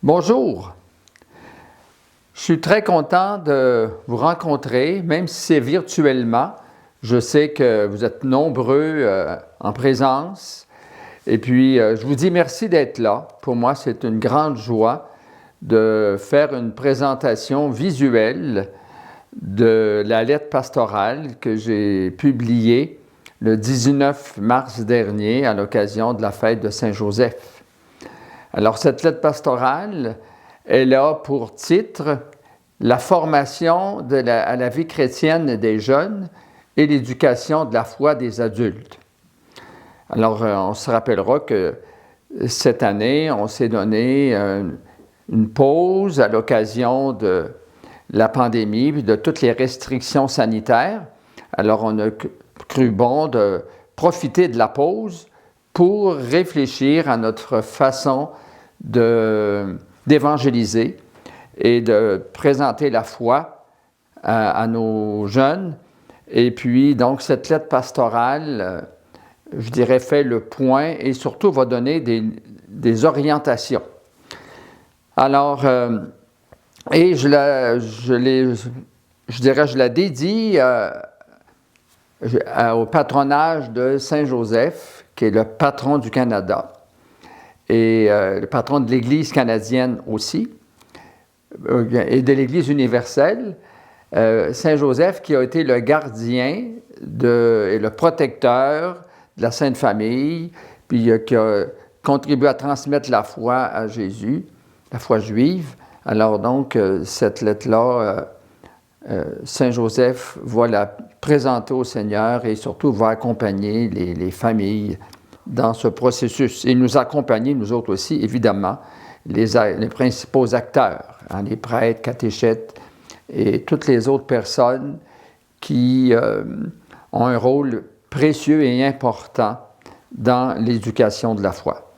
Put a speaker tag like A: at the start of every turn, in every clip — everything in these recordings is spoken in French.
A: Bonjour, je suis très content de vous rencontrer, même si c'est virtuellement. Je sais que vous êtes nombreux en présence. Et puis, je vous dis merci d'être là. Pour moi, c'est une grande joie de faire une présentation visuelle de la lettre pastorale que j'ai publiée le 19 mars dernier à l'occasion de la fête de Saint-Joseph. Alors, cette lettre pastorale, elle a pour titre « La formation à la vie chrétienne des jeunes et l'éducation de la foi des adultes ». Alors, on se rappellera que cette année, on s'est donné une pause à l'occasion de la pandémie et de toutes les restrictions sanitaires. Alors, on a cru bon de profiter de la pause pour réfléchir à notre façon d'évangéliser et de présenter la foi à nos jeunes. Et puis, donc, cette lettre pastorale, je dirais, fait le point et surtout va donner des orientations. Alors, et je la dédie au patronage de Saint-Joseph, qui est le patron du Canada, et le patron de l'Église canadienne aussi, et de l'Église universelle. Saint-Joseph qui a été le gardien et le protecteur de la Sainte Famille, puis qui a contribué à transmettre la foi à Jésus, la foi juive. Alors donc, cette lettre-là, Saint-Joseph va la présenter au Seigneur et surtout va accompagner les familles dans ce processus. Et nous accompagner, nous autres aussi, évidemment, les principaux acteurs, les prêtres, catéchètes et toutes les autres personnes qui ont un rôle précieux et important dans l'éducation de la foi.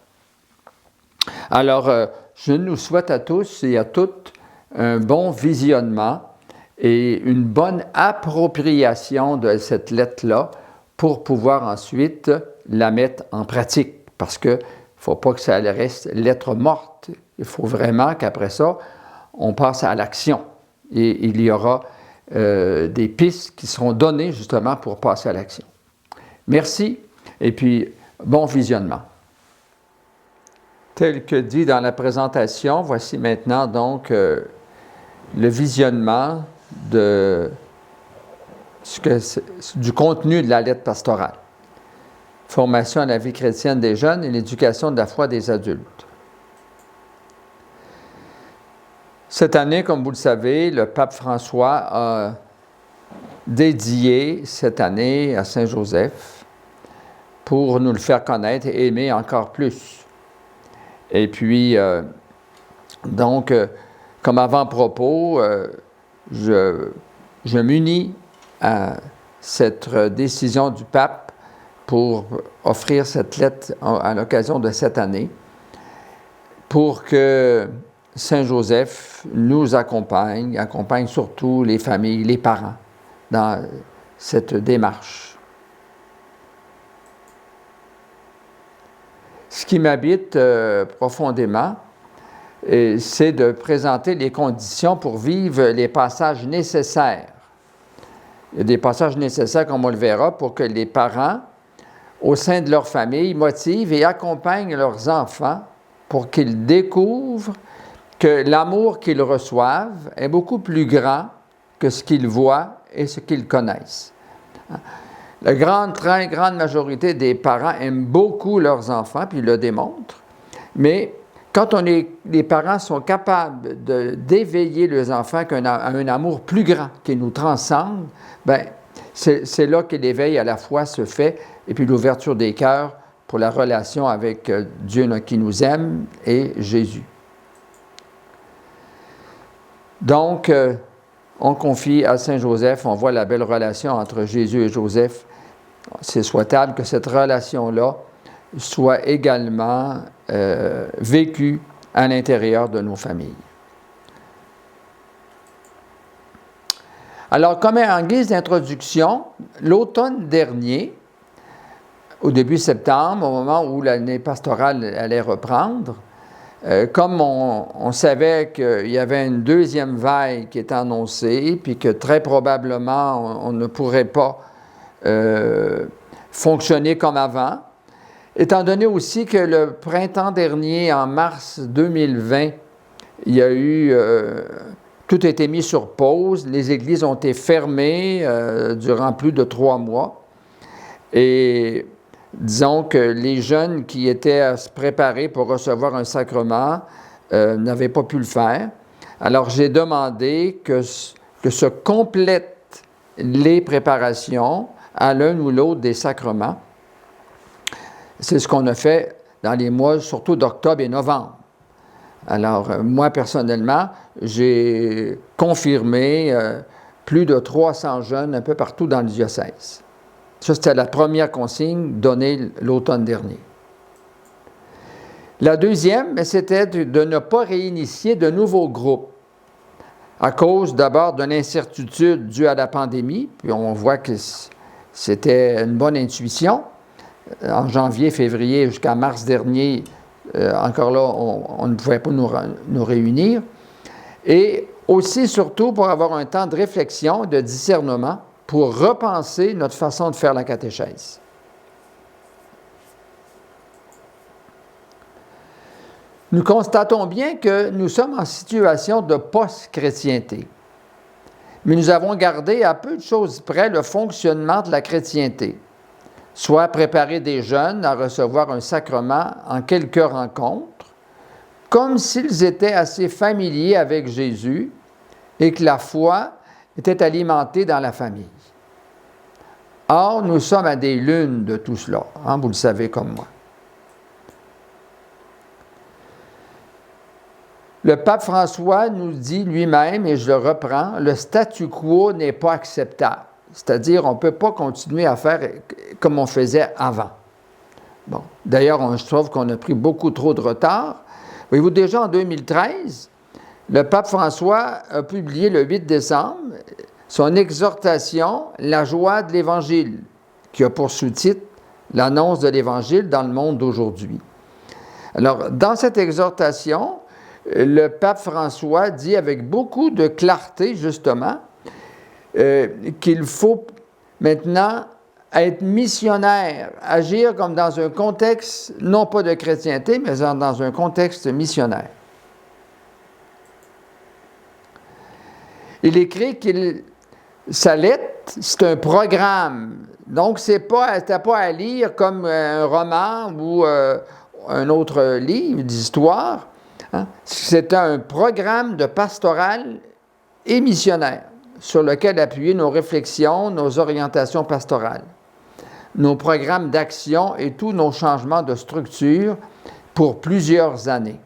A: Alors, je nous souhaite à tous et à toutes un bon visionnement et une bonne appropriation de cette lettre-là pour pouvoir ensuite la mettre en pratique. Parce qu'il ne faut pas que ça reste lettre morte. Il faut vraiment qu'après ça, on passe à l'action. Et il y aura des pistes qui seront données justement pour passer à l'action. Merci et puis bon visionnement. Tel que dit dans la présentation, voici maintenant donc le visionnement du contenu de la lettre pastorale. Formation à la vie chrétienne des jeunes et l'éducation de la foi des adultes. Cette année, comme vous le savez, le pape François a dédié cette année à Saint-Joseph pour nous le faire connaître et aimer encore plus. Et puis, donc, comme avant-propos, je m'unis à cette décision du pape pour offrir cette lettre à l'occasion de cette année, pour que Saint-Joseph nous accompagne surtout les familles, les parents, dans cette démarche. Ce qui m'habite profondément, c'est de présenter les conditions pour vivre les passages nécessaires. Il y a des passages nécessaires, comme on le verra, pour que les parents, au sein de leur famille, motivent et accompagnent leurs enfants pour qu'ils découvrent que l'amour qu'ils reçoivent est beaucoup plus grand que ce qu'ils voient et ce qu'ils connaissent. La très grande majorité des parents aiment beaucoup leurs enfants, puis ils le démontrent, mais quand les parents sont capables d'éveiller les enfants à un amour plus grand qui nous transcende, bien, c'est là que l'éveil à la foi se fait, et puis l'ouverture des cœurs pour la relation avec Dieu qui nous aime et Jésus. Donc, on confie à Saint-Joseph, on voit la belle relation entre Jésus et Joseph. C'est souhaitable que cette relation-là soit également vécue à l'intérieur de nos familles. Alors, comme en guise d'introduction, l'automne dernier, au début septembre, au moment où l'année pastorale allait reprendre, Comme on savait qu'il y avait une deuxième vague qui était annoncée, puis que très probablement on ne pourrait pas fonctionner comme avant, étant donné aussi que le printemps dernier, en mars 2020, il y a eu, tout a été mis sur pause, les églises ont été fermées durant plus de 3 mois, et disons que les jeunes qui étaient à se préparer pour recevoir un sacrement n'avaient pas pu le faire. Alors j'ai demandé que se complètent les préparations à l'un ou l'autre des sacrements. C'est ce qu'on a fait dans les mois surtout d'octobre et novembre. Alors moi personnellement, j'ai confirmé plus de 300 jeunes un peu partout dans le diocèse. Ça, c'était la première consigne donnée l'automne dernier. La deuxième, c'était de ne pas réinitier de nouveaux groupes, à cause d'abord de l'incertitude due à la pandémie, puis on voit que c'était une bonne intuition. En janvier, février jusqu'à mars dernier, encore là, on ne pouvait pas nous réunir. Et aussi, surtout, pour avoir un temps de réflexion, de discernement, pour repenser notre façon de faire la catéchèse. Nous constatons bien que nous sommes en situation de post-chrétienté, mais nous avons gardé à peu de choses près le fonctionnement de la chrétienté, soit préparer des jeunes à recevoir un sacrement en quelques rencontres, comme s'ils étaient assez familiers avec Jésus et que la foi était alimentée dans la famille. Or, nous sommes à des lunes de tout cela, hein, vous le savez comme moi. Le pape François nous dit lui-même, et je le reprends, le statu quo n'est pas acceptable. C'est-à-dire, on ne peut pas continuer à faire comme on faisait avant. Bon. D'ailleurs, je trouve qu'on a pris beaucoup trop de retard. Voyez-vous, déjà en 2013, le pape François a publié le 8 décembre son exhortation « La joie de l'Évangile », qui a pour sous-titre « L'annonce de l'Évangile dans le monde d'aujourd'hui ». Alors, dans cette exhortation, le pape François dit avec beaucoup de clarté, justement, qu'il faut maintenant être missionnaire, agir comme dans un contexte, non pas de chrétienté, mais dans un contexte missionnaire. Il écrit que sa lettre, c'est un programme. Donc, c'était pas à lire comme un roman ou un autre livre d'histoire. Hein? C'était un programme de pastoral et missionnaire sur lequel appuyer nos réflexions, nos orientations pastorales, nos programmes d'action et tous nos changements de structure pour plusieurs années.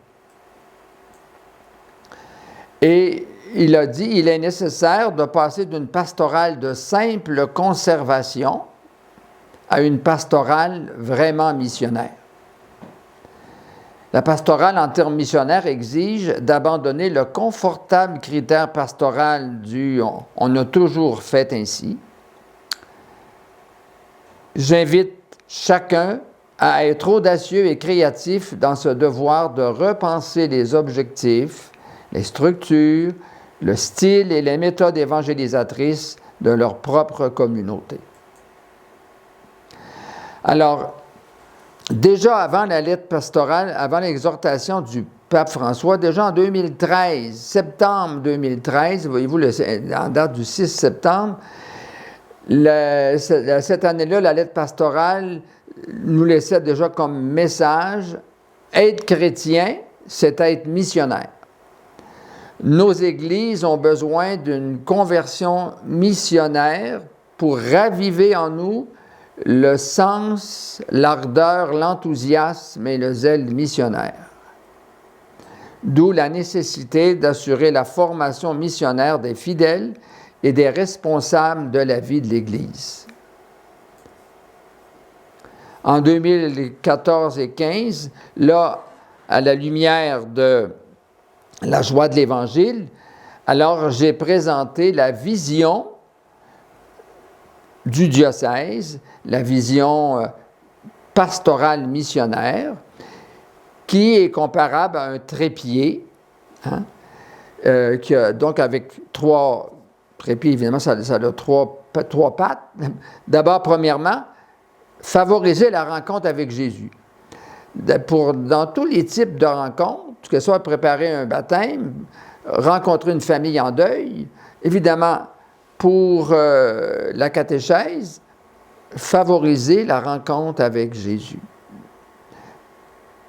A: Et il a dit qu'il est nécessaire de passer d'une pastorale de simple conservation à une pastorale vraiment missionnaire. La pastorale en termes missionnaires exige d'abandonner le confortable critère pastoral du « on a toujours fait ainsi ». J'invite chacun à être audacieux et créatif dans ce devoir de repenser les objectifs, les structures, le style et les méthodes évangélisatrices de leur propre communauté. Alors, déjà avant la lettre pastorale, avant l'exhortation du pape François, déjà en 2013, septembre 2013, voyez-vous, en date du 6 septembre, cette année-là, la lettre pastorale nous laissait déjà comme message, être chrétien, c'est être missionnaire. Nos églises ont besoin d'une conversion missionnaire pour raviver en nous le sens, l'ardeur, l'enthousiasme et le zèle missionnaire. D'où la nécessité d'assurer la formation missionnaire des fidèles et des responsables de la vie de l'Église. En 2014 et 2015, là, à la lumière de la joie de l'Évangile, alors j'ai présenté la vision du diocèse, la vision pastorale missionnaire, qui est comparable à un trépied, hein, donc avec 3 trépieds, évidemment, ça a 3 pattes. D'abord, premièrement, favoriser la rencontre avec Jésus. Dans tous les types de rencontres, que ce soit préparer un baptême, rencontrer une famille en deuil, évidemment, pour la catéchèse, favoriser la rencontre avec Jésus.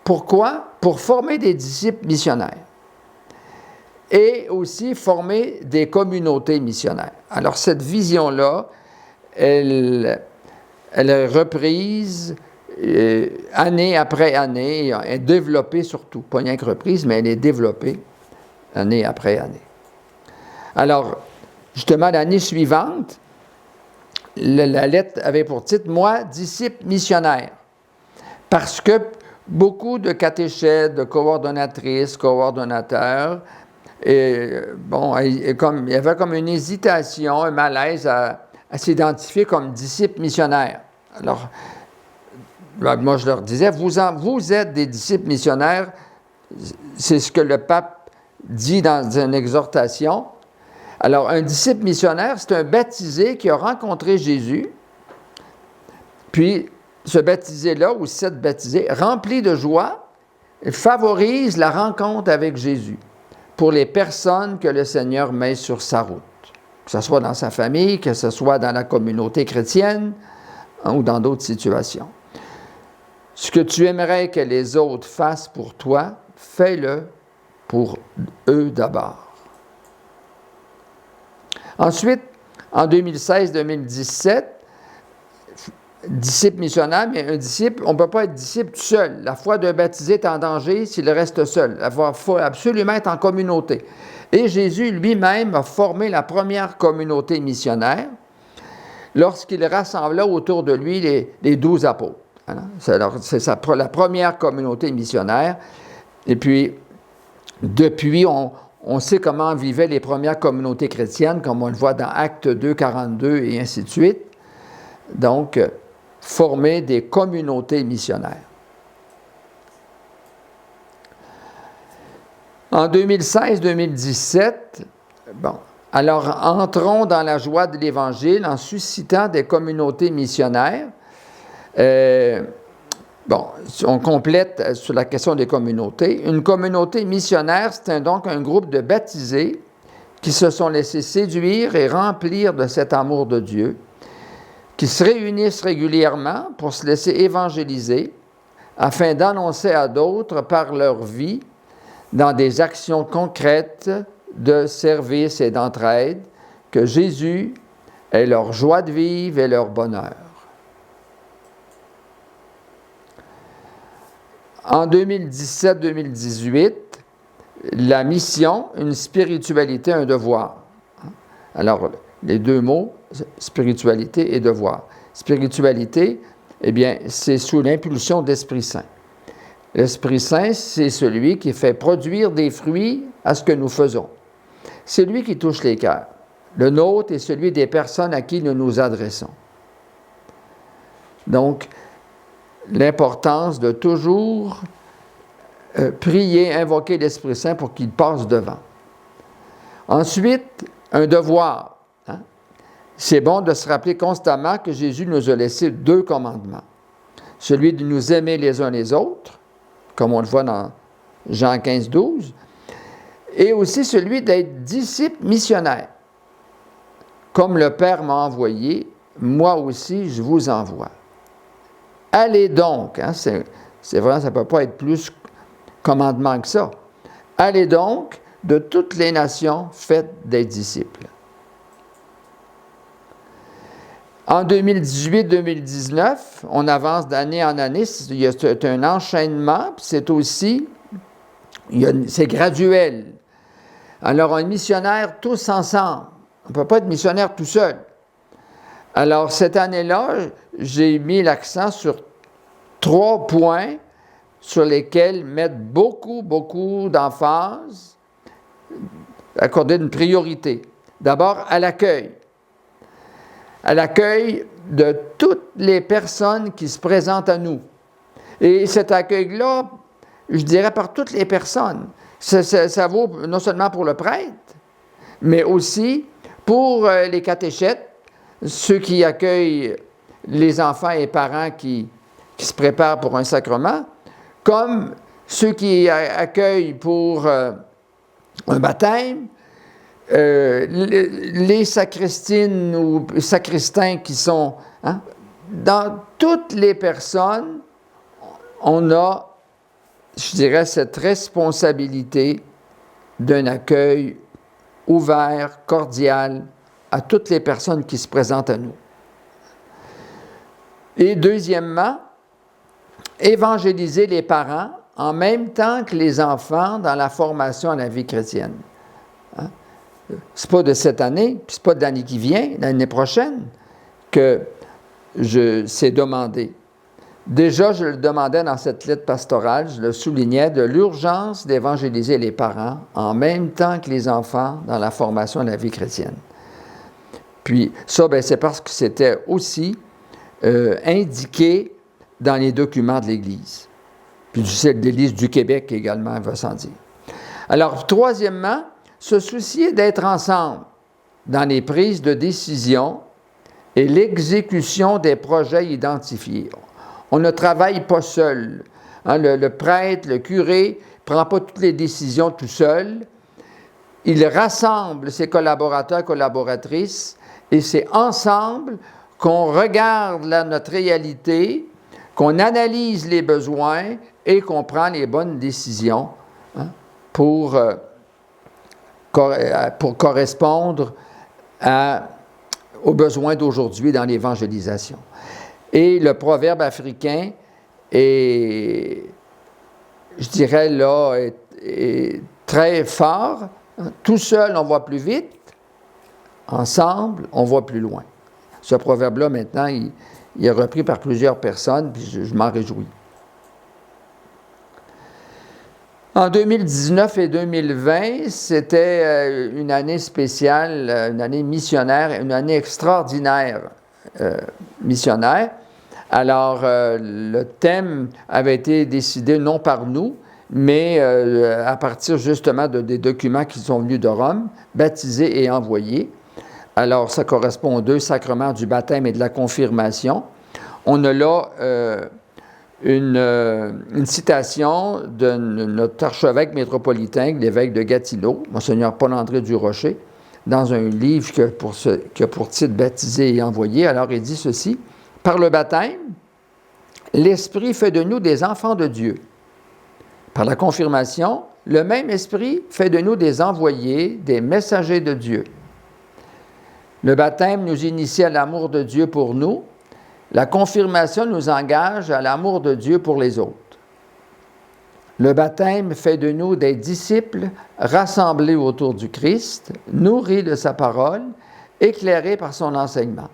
A: Pourquoi? Pour former des disciples missionnaires et aussi former des communautés missionnaires. Alors, cette vision-là, elle est reprise année après année, elle est développée surtout, pas rien que reprise, mais elle est développée année après année. Alors, justement, l'année suivante, la lettre avait pour titre « Moi, disciple missionnaire », parce que beaucoup de catéchètes, de coordonnatrices, coordonnateurs, il y avait comme une hésitation, un malaise à s'identifier comme disciples missionnaires. Alors, moi, je leur disais, vous êtes des disciples missionnaires, c'est ce que le pape dit dans une exhortation. Alors, un disciple missionnaire, c'est un baptisé qui a rencontré Jésus, puis ce baptisé-là, ou cette baptisée, rempli de joie, favorise la rencontre avec Jésus pour les personnes que le Seigneur met sur sa route, que ce soit dans sa famille, que ce soit dans la communauté chrétienne ou dans d'autres situations. Ce que tu aimerais que les autres fassent pour toi, fais-le pour eux d'abord. Ensuite, en 2016-2017, disciple missionnaire, mais un disciple, on ne peut pas être disciple tout seul. La foi d'un baptisé est en danger s'il reste seul. Il faut absolument être en communauté. Et Jésus lui-même a formé la première communauté missionnaire lorsqu'il rassembla autour de lui les 12 apôtres. C'est la première communauté missionnaire. Et puis, depuis, on sait comment vivaient les premières communautés chrétiennes, comme on le voit dans Actes 2, 42 et ainsi de suite. Donc, former des communautés missionnaires. En 2016-2017, alors entrons dans la joie de l'Évangile en suscitant des communautés missionnaires. On complète sur la question des communautés. Une communauté missionnaire, c'est donc un groupe de baptisés qui se sont laissés séduire et remplir de cet amour de Dieu, qui se réunissent régulièrement pour se laisser évangéliser afin d'annoncer à d'autres par leur vie, dans des actions concrètes de service et d'entraide, que Jésus est leur joie de vivre et leur bonheur. En 2017-2018, la mission, une spiritualité, un devoir. Alors, les deux mots, spiritualité et devoir. Spiritualité, eh bien, c'est sous l'impulsion de l'Esprit Saint. L'Esprit Saint, c'est celui qui fait produire des fruits à ce que nous faisons. C'est lui qui touche les cœurs. Le nôtre est celui des personnes à qui nous nous adressons. Donc, l'importance de toujours prier, invoquer l'Esprit Saint pour qu'il passe devant. Ensuite, un devoir. C'est bon de se rappeler constamment que Jésus nous a laissé 2 commandements. Celui de nous aimer les uns les autres, comme on le voit dans Jean 15, 12, et aussi celui d'être disciple missionnaire. Comme le Père m'a envoyé, moi aussi je vous envoie. Allez donc, c'est vrai, ça ne peut pas être plus commandement que ça. Allez donc de toutes les nations, faites des disciples. En 2018-2019, on avance d'année en année, c'est un enchaînement, puis c'est aussi, c'est graduel. Alors, un missionnaire tous ensemble, on ne peut pas être missionnaire tout seul. Alors, cette année-là, j'ai mis l'accent sur 3 points sur lesquels mettre beaucoup d'emphase, accorder une priorité. D'abord, à l'accueil. À l'accueil de toutes les personnes qui se présentent à nous. Et cet accueil-là, je dirais par toutes les personnes. Ça vaut non seulement pour le prêtre, mais aussi pour les catéchètes, ceux qui accueillent les enfants et parents qui se préparent pour un sacrement, comme ceux qui accueillent pour un baptême, les sacristines ou sacristains qui sont... Hein, dans toutes les personnes, on a, je dirais, cette responsabilité d'un accueil ouvert, cordial, à toutes les personnes qui se présentent à nous. Et deuxièmement, évangéliser les parents en même temps que les enfants dans la formation à la vie chrétienne. Hein? Ce n'est pas de cette année, puis ce n'est pas de l'année qui vient, l'année prochaine, que c'est demandé. Déjà, je le demandais dans cette lettre pastorale, je le soulignais, de l'urgence d'évangéliser les parents en même temps que les enfants dans la formation de la vie chrétienne. Puis ça, c'est parce que c'était aussi indiqué dans les documents de l'Église. Puis je sais que l'Église du Québec également va s'en dire. Alors, troisièmement, se soucier d'être ensemble dans les prises de décision et l'exécution des projets identifiés. On ne travaille pas seul. Hein, le prêtre, le curé, ne prend pas toutes les décisions tout seul. Il rassemble ses collaborateurs, collaboratrices, et c'est ensemble qu'on regarde notre réalité, qu'on analyse les besoins et qu'on prend les bonnes décisions hein, pour correspondre aux besoins d'aujourd'hui dans l'évangélisation. Et le proverbe africain est, je dirais là, est très fort. Tout seul, on voit plus vite. Ensemble, on voit plus loin. Ce proverbe-là, maintenant, il est repris par plusieurs personnes, puis je m'en réjouis. En 2019 et 2020, c'était une année spéciale, une année missionnaire, une année extraordinaire missionnaire. Alors, le thème avait été décidé non par nous, mais à partir justement des documents qui sont venus de Rome, baptisés et envoyés. Alors, ça correspond aux 2 sacrements du baptême et de la confirmation. On a là une citation de notre archevêque métropolitain, l'évêque de Gatineau, Monseigneur Paul-André Durocher, dans un livre qui a pour titre « Baptisé et envoyé ». Alors, il dit ceci, « Par le baptême, l'Esprit fait de nous des enfants de Dieu. Par la confirmation, le même Esprit fait de nous des envoyés, des messagers de Dieu. Le baptême nous initie à l'amour de Dieu pour nous. La confirmation nous engage à l'amour de Dieu pour les autres. Le baptême fait de nous des disciples rassemblés autour du Christ, nourris de sa parole, éclairés par son enseignement.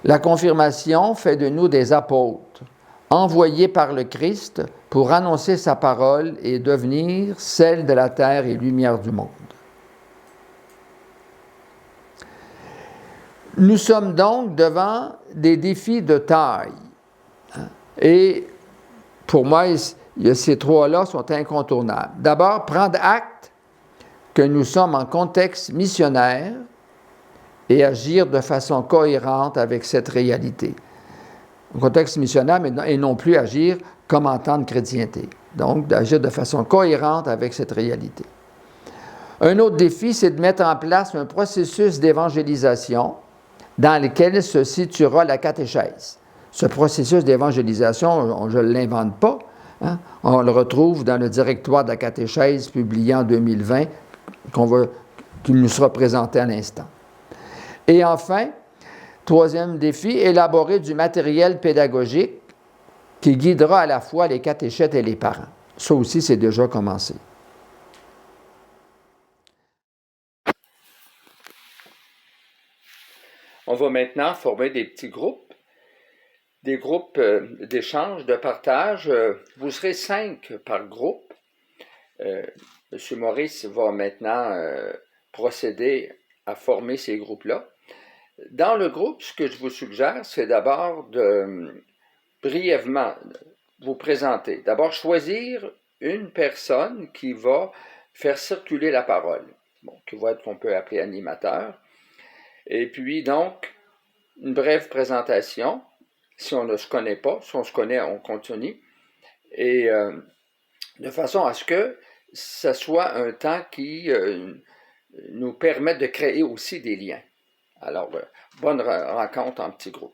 A: La confirmation fait de nous des apôtres, envoyés par le Christ pour annoncer sa parole et devenir sel de la terre et lumière du monde. Nous sommes donc devant des défis de taille. Et pour moi, ces 3-là sont incontournables. D'abord, prendre acte que nous sommes en contexte missionnaire et agir de façon cohérente avec cette réalité. Un contexte missionnaire et non plus agir comme en temps de chrétienté. Donc, d'agir de façon cohérente avec cette réalité. Un autre défi, c'est de mettre en place un processus d'évangélisation dans lequel se situera la catéchèse. Ce processus d'évangélisation, je ne l'invente pas. Hein? On le retrouve dans le directoire de la catéchèse publié en 2020, qui nous sera présenté à l'instant. Et enfin, troisième défi, élaborer du matériel pédagogique qui guidera à la fois les catéchètes et les parents. Ça aussi, c'est déjà commencé. On va maintenant former des petits groupes, des groupes d'échange, de partage. Vous serez 5 par groupe. M. Maurice va maintenant procéder à former ces groupes-là. Dans le groupe, ce que je vous suggère, c'est d'abord de brièvement vous présenter. D'abord, choisir une personne qui va faire circuler la parole, qui va être qu'on peut appeler animateur. Et puis donc, une brève présentation, si on ne se connaît pas, si on se connaît, on continue, et de façon à ce que ce soit un temps qui nous permette de créer aussi des liens. Alors, bonne rencontre en petit groupe.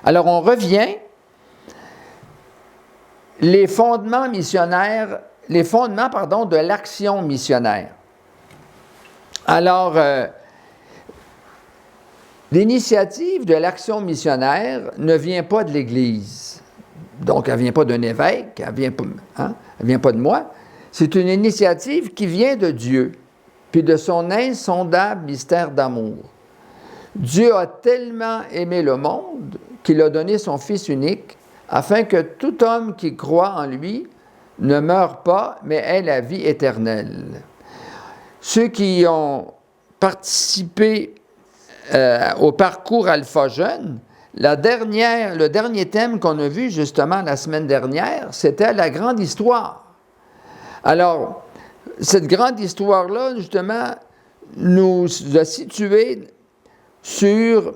A: Alors, on revient. Les fondements missionnaires, de l'action missionnaire. Alors, l'initiative de l'action missionnaire ne vient pas de l'Église. Donc, elle ne vient pas d'un évêque, elle ne vient pas de moi. C'est une initiative qui vient de Dieu, puis de son insondable mystère d'amour. Dieu a tellement aimé le monde qu'il a donné son Fils unique, afin que tout homme qui croit en lui ne meure pas, mais ait la vie éternelle. Ceux qui ont participé au parcours Alpha Jeune, le dernier thème qu'on a vu justement la semaine dernière, c'était la grande histoire. Alors, cette grande histoire-là, justement, nous a situés sur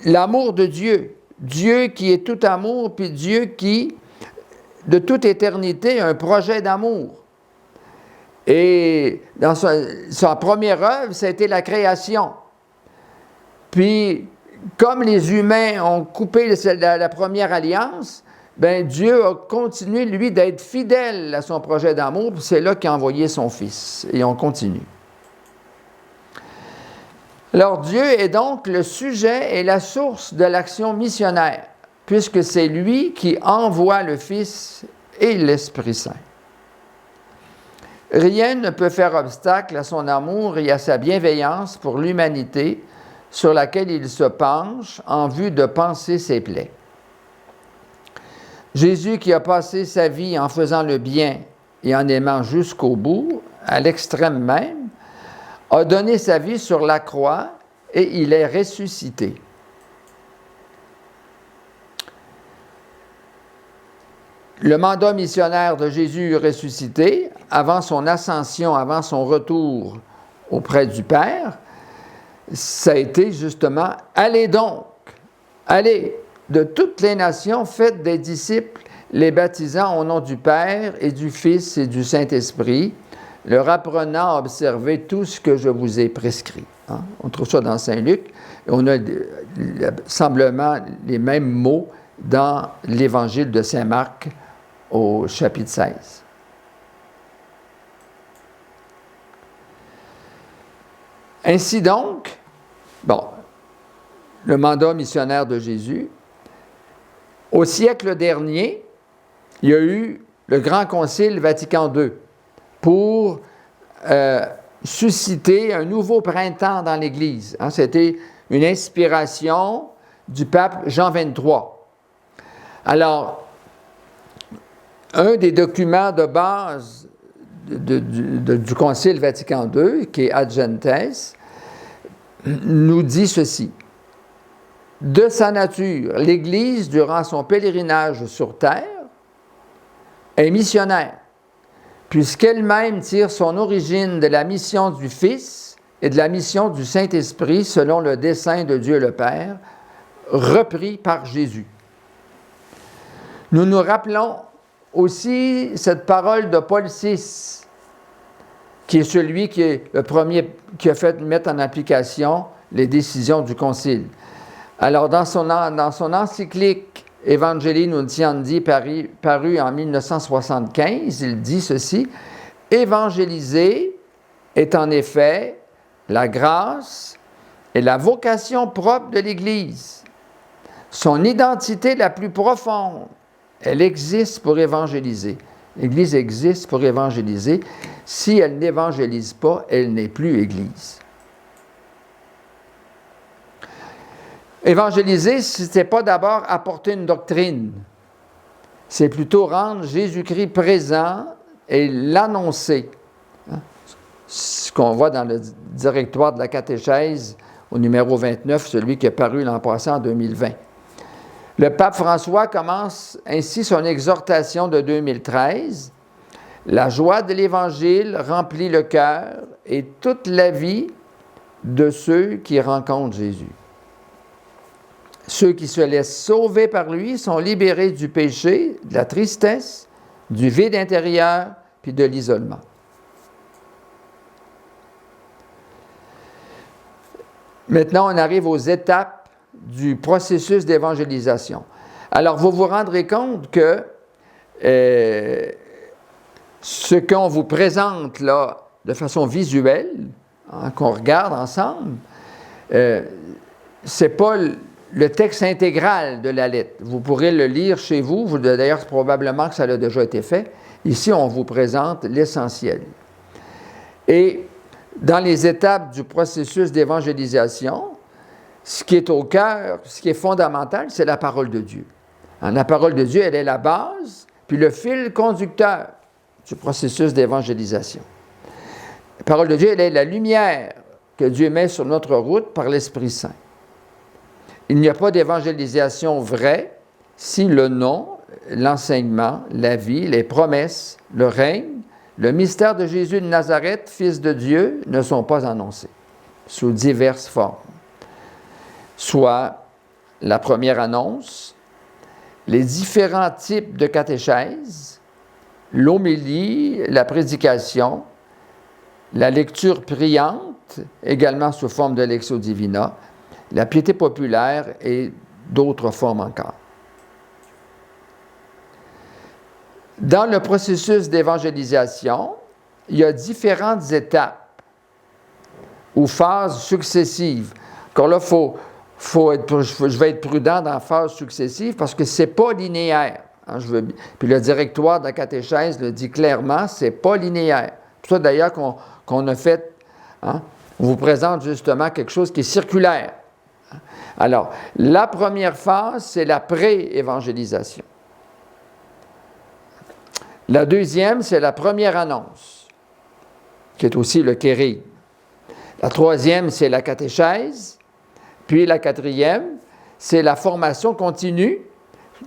A: l'amour de Dieu. Dieu qui est tout amour, puis Dieu qui, de toute éternité, a un projet d'amour. Et dans sa première œuvre, ça a été la création. Puis, comme les humains ont coupé la première alliance, ben Dieu a continué, lui, d'être fidèle à son projet d'amour, puis c'est là qu'il a envoyé son Fils. Et on continue. Alors, Dieu est donc le sujet et la source de l'action missionnaire, puisque c'est lui qui envoie le Fils et l'Esprit Saint. Rien ne peut faire obstacle à son amour et à sa bienveillance pour l'humanité sur laquelle il se penche en vue de panser ses plaies. Jésus, qui a passé sa vie en faisant le bien et en aimant jusqu'au bout, à l'extrême même, a donné sa vie sur la croix et il est ressuscité. Le mandat missionnaire de Jésus ressuscité, avant son ascension, avant son retour auprès du Père, ça a été justement « Allez donc, allez de toutes les nations, faites des disciples, les baptisant au nom du Père et du Fils et du Saint-Esprit, leur apprenant à observer tout ce que je vous ai prescrit. » On trouve ça dans Saint-Luc. On a semblement les mêmes mots dans l'Évangile de Saint-Marc au chapitre 16. Ainsi donc, le mandat missionnaire de Jésus, au siècle dernier, il y a eu le Grand Concile Vatican II pour susciter un nouveau printemps dans l'Église. C'était une inspiration du pape Jean XXIII. Alors, un des documents de base du Concile Vatican II, qui est Ad Gentes, nous dit ceci. De sa nature, l'Église, durant son pèlerinage sur terre, est missionnaire, puisqu'elle-même tire son origine de la mission du Fils et de la mission du Saint-Esprit selon le dessein de Dieu le Père, repris par Jésus. Nous nous rappelons aussi cette parole de Paul VI, qui est celui qui est le premier qui a fait mettre en application les décisions du Concile. Alors, dans son encyclique Evangelii Nuntiandi, paru en 1975, il dit ceci: « Évangéliser est en effet la grâce et la vocation propre de l'Église. Son identité la plus profonde, elle existe pour évangéliser. L'Église existe pour évangéliser. Si elle n'évangélise pas, elle n'est plus Église. » Évangéliser, ce n'est pas d'abord apporter une doctrine. C'est plutôt rendre Jésus-Christ présent et l'annoncer. Ce qu'on voit dans le directoire de la catéchèse au numéro 29, celui qui est paru l'an passé en 2020. Le pape François commence ainsi son exhortation de 2013. La joie de l'Évangile remplit le cœur et toute la vie de ceux qui rencontrent Jésus. Ceux qui se laissent sauver par lui sont libérés du péché, de la tristesse, du vide intérieur, puis de l'isolement. Maintenant, on arrive aux étapes du processus d'évangélisation. Alors, vous vous rendrez compte que ce qu'on vous présente là, de façon visuelle, hein, qu'on regarde ensemble, c'est pas le texte intégral de la lettre. Vous pourrez le lire chez vous. D'ailleurs, probablement que ça a déjà été fait. Ici, on vous présente l'essentiel. Et dans les étapes du processus d'évangélisation, ce qui est au cœur, ce qui est fondamental, c'est la parole de Dieu. Hein, la parole de Dieu, elle est la base, puis le fil conducteur du processus d'évangélisation. La parole de Dieu, elle est la lumière que Dieu met sur notre route par l'Esprit Saint. Il n'y a pas d'évangélisation vraie si le nom, l'enseignement, la vie, les promesses, le règne, le mystère de Jésus de Nazareth, Fils de Dieu, ne sont pas annoncés sous diverses formes. Soit la première annonce, les différents types de catéchèse, l'homélie, la prédication, la lecture priante, également sous forme de Lectio Divina, la piété populaire et d'autres formes encore. Dans le processus d'évangélisation, il y a différentes étapes ou phases successives. Encore là, je vais être prudent dans la phase successive parce que ce n'est pas linéaire. Hein, puis le directoire de la catéchèse le dit clairement, ce n'est pas linéaire. C'est pour ça d'ailleurs qu'on a fait, hein, on vous présente justement quelque chose qui est circulaire. Alors, la première phase, c'est la pré-évangélisation. La deuxième, c'est la première annonce, qui est aussi le kérigme. La troisième, c'est la catéchèse. Puis la quatrième, c'est la formation continue,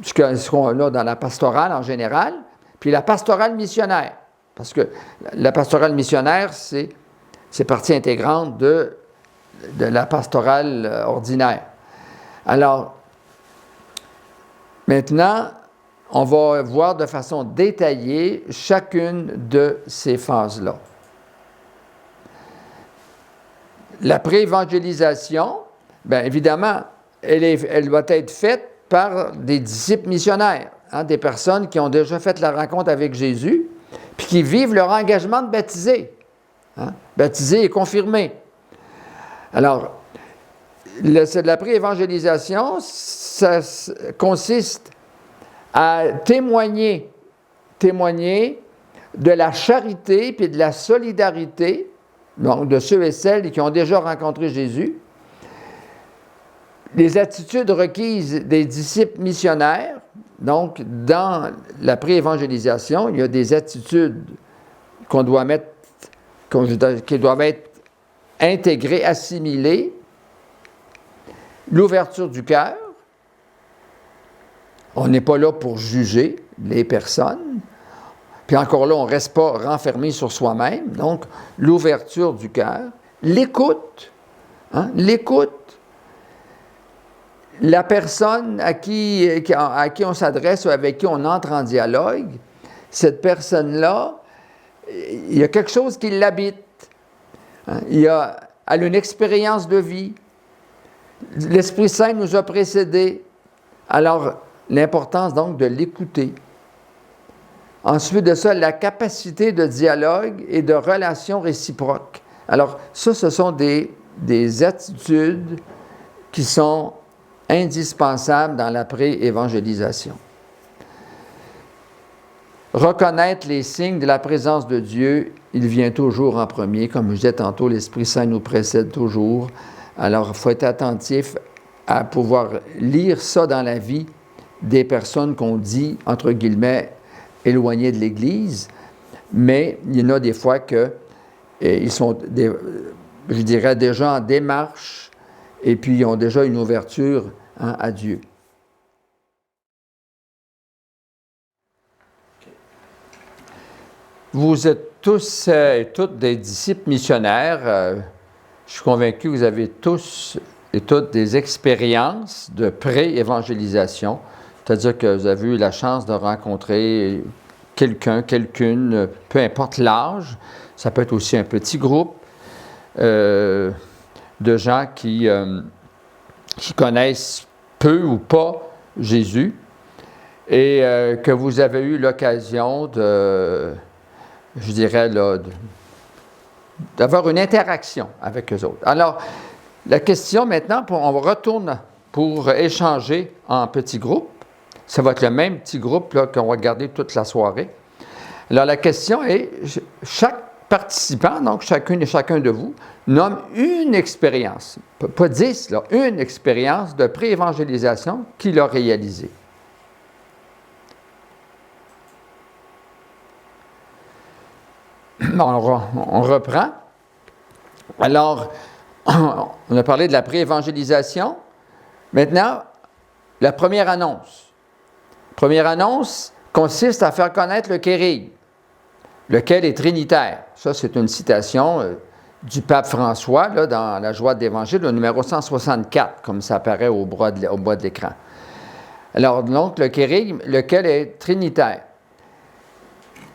A: ce qu'on a dans la pastorale en général, puis la pastorale missionnaire. Parce que la pastorale missionnaire, c'est partie intégrante de la pastorale ordinaire. Alors, maintenant, on va voir de façon détaillée chacune de ces phases-là. La pré-évangélisation, bien évidemment, elle doit être faite par des disciples missionnaires, hein, des personnes qui ont déjà fait la rencontre avec Jésus, puis qui vivent leur engagement de baptiser, hein, baptiser et confirmer. Alors, la pré-évangélisation, ça consiste à témoigner de la charité et de la solidarité, donc de ceux et celles qui ont déjà rencontré Jésus, les attitudes requises des disciples missionnaires. Donc, dans la pré-évangélisation, il y a des attitudes qu'on doit mettre, qui doivent être intégrées, assimilées. L'ouverture du cœur. On n'est pas là pour juger les personnes. Puis encore là, on ne reste pas renfermé sur soi-même. Donc, l'ouverture du cœur. L'écoute. Hein? L'écoute. La personne à qui on s'adresse ou avec qui on entre en dialogue, cette personne-là, il y a quelque chose qui l'habite. Hein? Elle a une expérience de vie. L'Esprit Saint nous a précédés. Alors, l'importance donc de l'écouter. Ensuite de ça, la capacité de dialogue et de relation réciproque. Alors, ça, ce sont des attitudes qui sont indispensables dans la pré-évangélisation. Reconnaître les signes de la présence de Dieu, il vient toujours en premier. Comme je disais tantôt, l'Esprit Saint nous précède toujours. Alors, il faut être attentif à pouvoir lire ça dans la vie des personnes qu'on dit, entre guillemets, éloignées de l'Église, mais il y en a des fois qu'ils sont, je dirais, déjà en démarche et puis ils ont déjà une ouverture à Dieu. Vous êtes tous et toutes des disciples missionnaires. Je suis convaincu que vous avez tous et toutes des expériences de pré-évangélisation, c'est-à-dire que vous avez eu la chance de rencontrer quelqu'un, quelqu'une, peu importe l'âge. Ça peut être aussi un petit groupe de gens qui connaissent peu ou pas Jésus et que vous avez eu l'occasion de, je dirais, là, d'avoir une interaction avec eux autres. Alors, la question maintenant, on retourne pour échanger en petits groupes. Ça va être le même petit groupe là, qu'on va garder toute la soirée. Alors, la question est, chaque participant, donc chacune et chacun de vous, nomme une expérience, pas 10, là, une expérience de pré-évangélisation qu'il a réalisée. On reprend. Alors, on a parlé de la pré-évangélisation. Maintenant, la première annonce. La première annonce consiste à faire connaître le Kérigme, lequel est trinitaire. Ça, c'est une citation du pape François, là, dans La joie de l'Évangile, le numéro 164, comme ça apparaît au bas de l'écran. Alors, donc, le Kérigme, lequel est trinitaire.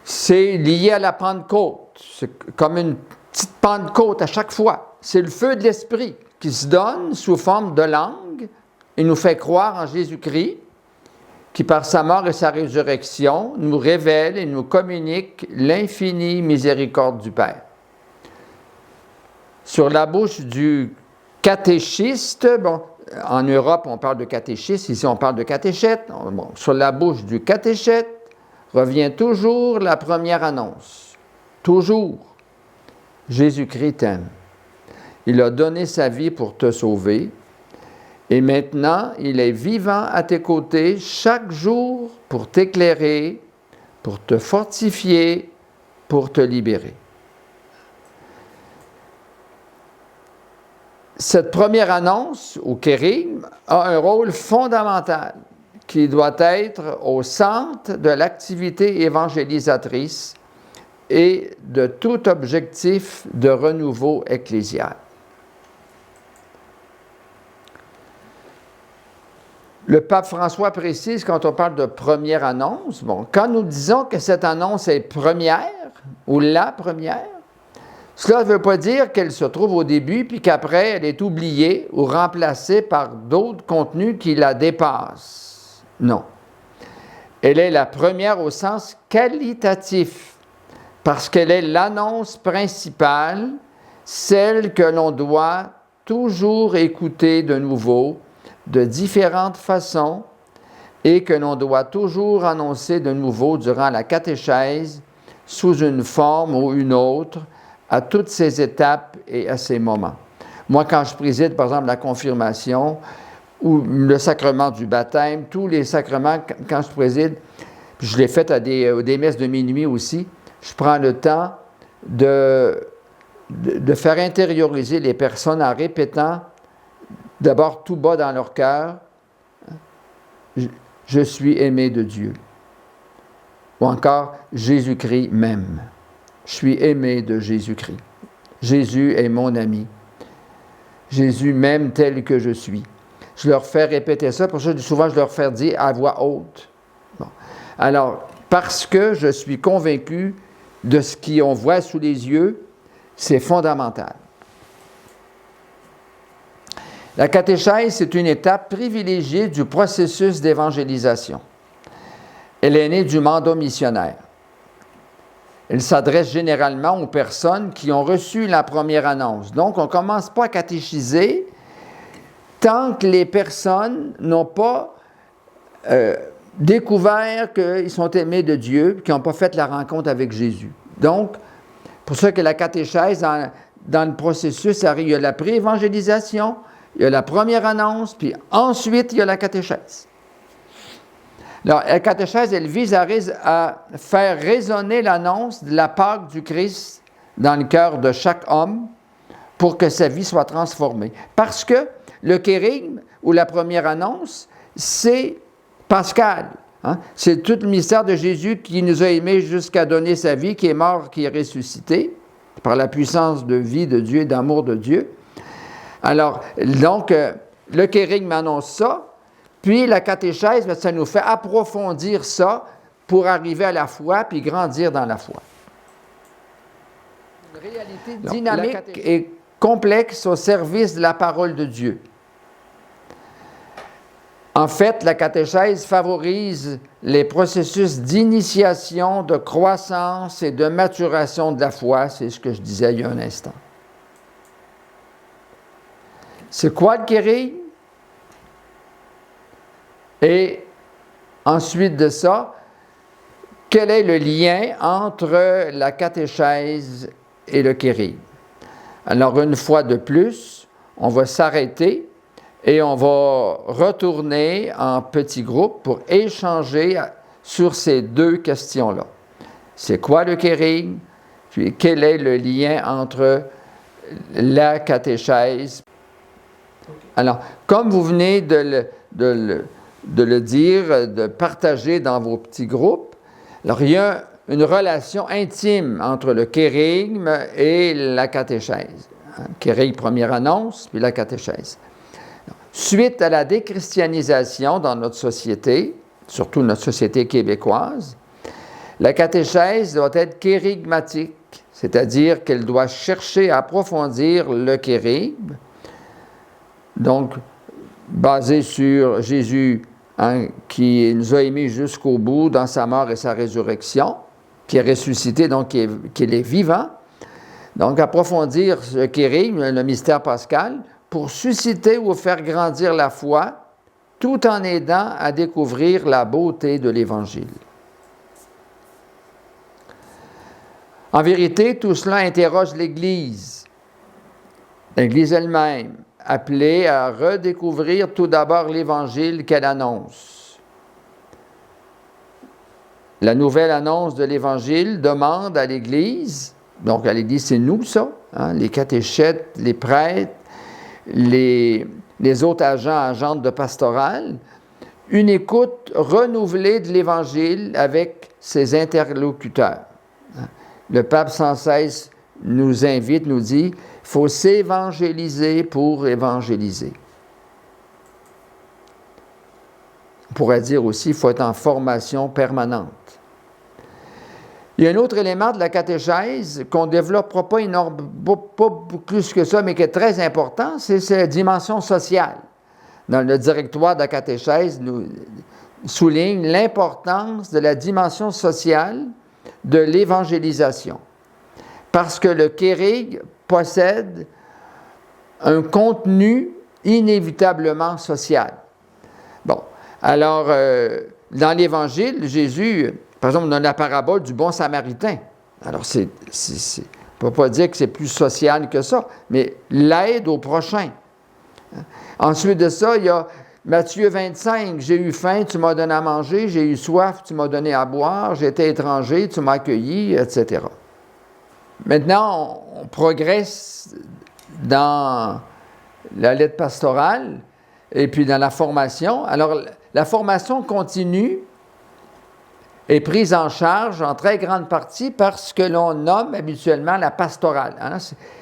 A: C'est lié à la Pentecôte. C'est comme une petite Pentecôte à chaque fois. C'est le feu de l'Esprit qui se donne sous forme de langue et nous fait croire en Jésus-Christ, qui par sa mort et sa résurrection nous révèle et nous communique l'infinie miséricorde du Père. Sur la bouche du catéchiste, bon, en Europe on parle de catéchiste, ici on parle de catéchète, bon, sur la bouche du catéchète revient toujours la première annonce. Toujours. Jésus-Christ t'aime. Il a donné sa vie pour te sauver. Et maintenant, il est vivant à tes côtés chaque jour pour t'éclairer, pour te fortifier, pour te libérer. Cette première annonce au Kérigme a un rôle fondamental qui doit être au centre de l'activité évangélisatrice et de tout objectif de renouveau ecclésial. Le pape François précise, quand on parle de première annonce, bon, quand nous disons que cette annonce est première, ou la première, cela ne veut pas dire qu'elle se trouve au début, puis qu'après, elle est oubliée ou remplacée par d'autres contenus qui la dépassent. Non. Elle est la première au sens qualitatif, parce qu'elle est l'annonce principale, celle que l'on doit toujours écouter de nouveau, de différentes façons, et que l'on doit toujours annoncer de nouveau durant la catéchèse, sous une forme ou une autre, à toutes ces étapes et à ces moments. Moi, quand je préside, par exemple, la confirmation ou le sacrement du baptême, tous les sacrements, quand je préside, puis je l'ai fait à des messes de minuit aussi, je prends le temps de faire intérioriser les personnes en répétant d'abord tout bas dans leur cœur, je suis aimé de Dieu. Ou encore, Jésus-Christ m'aime. Je suis aimé de Jésus-Christ. Jésus est mon ami. Jésus m'aime tel que je suis. Je leur fais répéter ça, pour ça souvent je leur fais dire à voix haute. Bon. Alors, parce que je suis convaincu de ce qu'on voit sous les yeux, c'est fondamental. La catéchèse, c'est une étape privilégiée du processus d'évangélisation. Elle est née du mandat missionnaire. Elle s'adresse généralement aux personnes qui ont reçu la première annonce. Donc, on ne commence pas à catéchiser tant que les personnes n'ont pas découvert qu'ils sont aimés de Dieu et qu'ils n'ont pas fait la rencontre avec Jésus. Donc, pour ça que la catéchèse, dans le processus, il y a la pré-évangélisation, il y a la première annonce, puis ensuite, il y a la catéchèse. Alors, la catéchèse, elle vise à faire résonner l'annonce de la Pâque du Christ dans le cœur de chaque homme pour que sa vie soit transformée. Parce que le kérigme, ou la première annonce, c'est Pascal. Hein? C'est tout le mystère de Jésus qui nous a aimés jusqu'à donner sa vie, qui est mort, qui est ressuscité, par la puissance de vie de Dieu et d'amour de Dieu. Alors, donc, le kérigme annonce ça, puis la catéchèse, ça nous fait approfondir ça pour arriver à la foi, puis grandir dans la foi. Une réalité dynamique et complexe au service de la parole de Dieu. En fait, la catéchèse favorise les processus d'initiation, de croissance et de maturation de la foi. C'est ce que je disais il y a un instant. C'est quoi le kérigme? Et ensuite de ça, quel est le lien entre la catéchèse et le kérigme? Alors, une fois de plus, on va s'arrêter et on va retourner en petits groupes pour échanger sur ces deux questions-là. C'est quoi le kérigme? Puis quel est le lien entre la catéchèse? Alors, comme vous venez de le dire, de partager dans vos petits groupes, alors il y a une relation intime entre le kérigme et la catéchèse. Kérigme, première annonce, puis la catéchèse. Suite à la déchristianisation dans notre société, surtout notre société québécoise, la catéchèse doit être kérigmatique, c'est-à-dire qu'elle doit chercher à approfondir le kérigme, donc basé sur Jésus qui nous a aimés jusqu'au bout dans sa mort et sa résurrection, qui est ressuscité, donc qu'il est vivant. Donc approfondir ce kérigme, le mystère pascal, pour susciter ou faire grandir la foi, tout en aidant à découvrir la beauté de l'Évangile. En vérité, tout cela interroge l'Église elle-même, appelée à redécouvrir tout d'abord l'Évangile qu'elle annonce. La nouvelle annonce de l'Évangile demande à l'Église, donc à l'Église c'est nous ça, hein, les catéchètes, les prêtres, les autres agentes de pastoral, une écoute renouvelée de l'Évangile avec ses interlocuteurs. Le pape sans cesse nous invite, nous dit, il faut s'évangéliser pour évangéliser. On pourrait dire aussi, il faut être en formation permanente. Il y a un autre élément de la catéchèse qu'on ne développera pas plus que ça, mais qui est très important, c'est la dimension sociale. Dans le directoire de la catéchèse, nous souligne l'importance de la dimension sociale de l'évangélisation. Parce que le kérigme possède un contenu inévitablement social. Bon, alors, dans l'Évangile, Jésus, par exemple, dans la parabole du bon samaritain, alors on ne peut pas dire que c'est plus social que ça, mais l'aide au prochain. Ensuite de ça, il y a Matthieu 25, « J'ai eu faim, tu m'as donné à manger, j'ai eu soif, tu m'as donné à boire, j'étais étranger, tu m'as accueilli, etc. » Maintenant, on progresse dans la lettre pastorale et puis dans la formation. Alors, la formation continue est prise en charge en très grande partie par ce que l'on nomme habituellement la pastorale. Hein?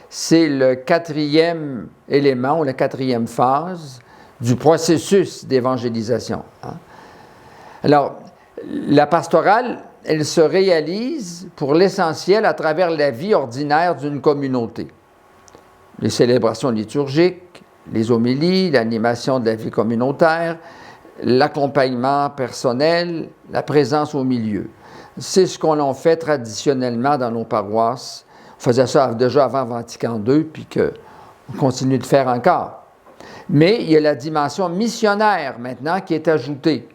A: C'est le quatrième élément ou la quatrième phase du processus d'évangélisation. Hein? Alors, la pastorale, elle se réalise pour l'essentiel à travers la vie ordinaire d'une communauté. Les célébrations liturgiques, les homélies, l'animation de la vie communautaire, l'accompagnement personnel, la présence au milieu. C'est ce qu'on a fait traditionnellement dans nos paroisses. On faisait ça déjà avant Vatican II, puis qu'on continue de faire encore. Mais il y a la dimension missionnaire maintenant qui est ajoutée,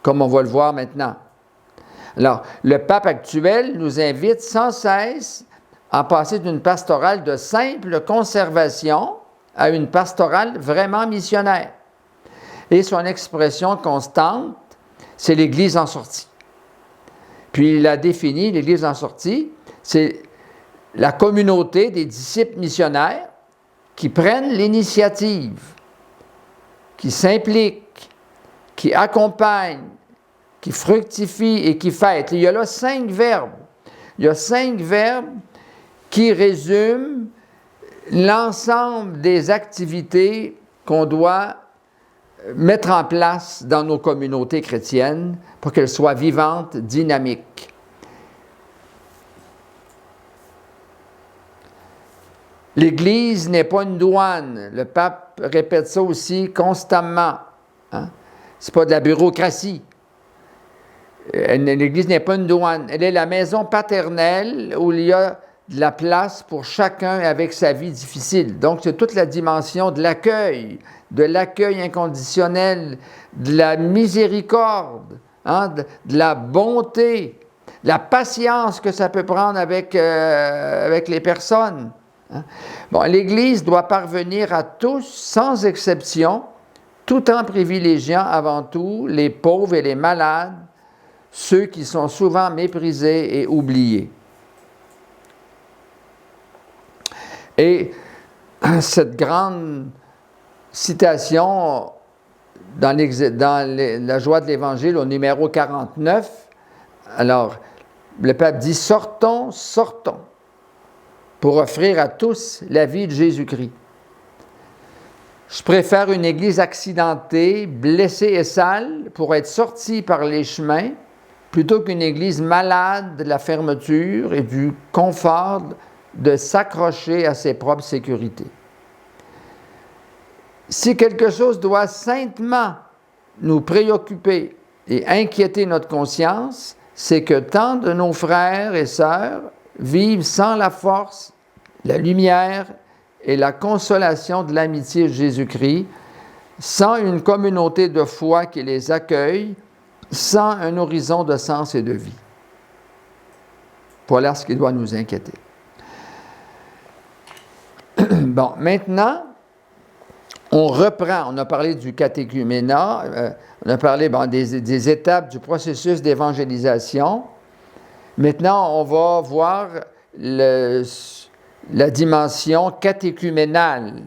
A: comme on va le voir maintenant. Alors, le pape actuel nous invite sans cesse à passer d'une pastorale de simple conservation à une pastorale vraiment missionnaire. Et son expression constante, c'est l'Église en sortie. Puis il a défini, l'Église en sortie, c'est la communauté des disciples missionnaires qui prennent l'initiative, qui s'impliquent, qui accompagnent, qui fructifient et qui fêtent. Il y a là 5 verbes. Il y a 5 verbes qui résument l'ensemble des activités qu'on doit mettre en place dans nos communautés chrétiennes pour qu'elles soient vivantes, dynamiques. L'Église n'est pas une douane. Le pape répète ça aussi constamment. Hein? Ce n'est pas de la bureaucratie. L'Église n'est pas une douane. Elle est la maison paternelle où il y a de la place pour chacun avec sa vie difficile. Donc, c'est toute la dimension de l'accueil inconditionnel, de la miséricorde, hein, de la bonté, de la patience que ça peut prendre avec les personnes. Hein. Bon, l'Église doit parvenir à tous, sans exception, tout en privilégiant avant tout les pauvres et les malades, ceux qui sont souvent méprisés et oubliés. Et cette grande citation dans la joie de l'Évangile au numéro 49, alors le pape dit « Sortons, sortons » pour offrir à tous la vie de Jésus-Christ. Je préfère une Église accidentée, blessée et sale pour être sortie par les chemins plutôt qu'une Église malade de la fermeture et du confort de s'accrocher à ses propres sécurités. Si quelque chose doit saintement nous préoccuper et inquiéter notre conscience, c'est que tant de nos frères et sœurs vivent sans la force, la lumière et la consolation de l'amitié de Jésus-Christ, sans une communauté de foi qui les accueille, sans un horizon de sens et de vie. Voilà ce qui doit nous inquiéter. Bon, maintenant, on reprend, on a parlé du catéchuménat, on a parlé des étapes du processus d'évangélisation. Maintenant, on va voir la dimension catéchuménale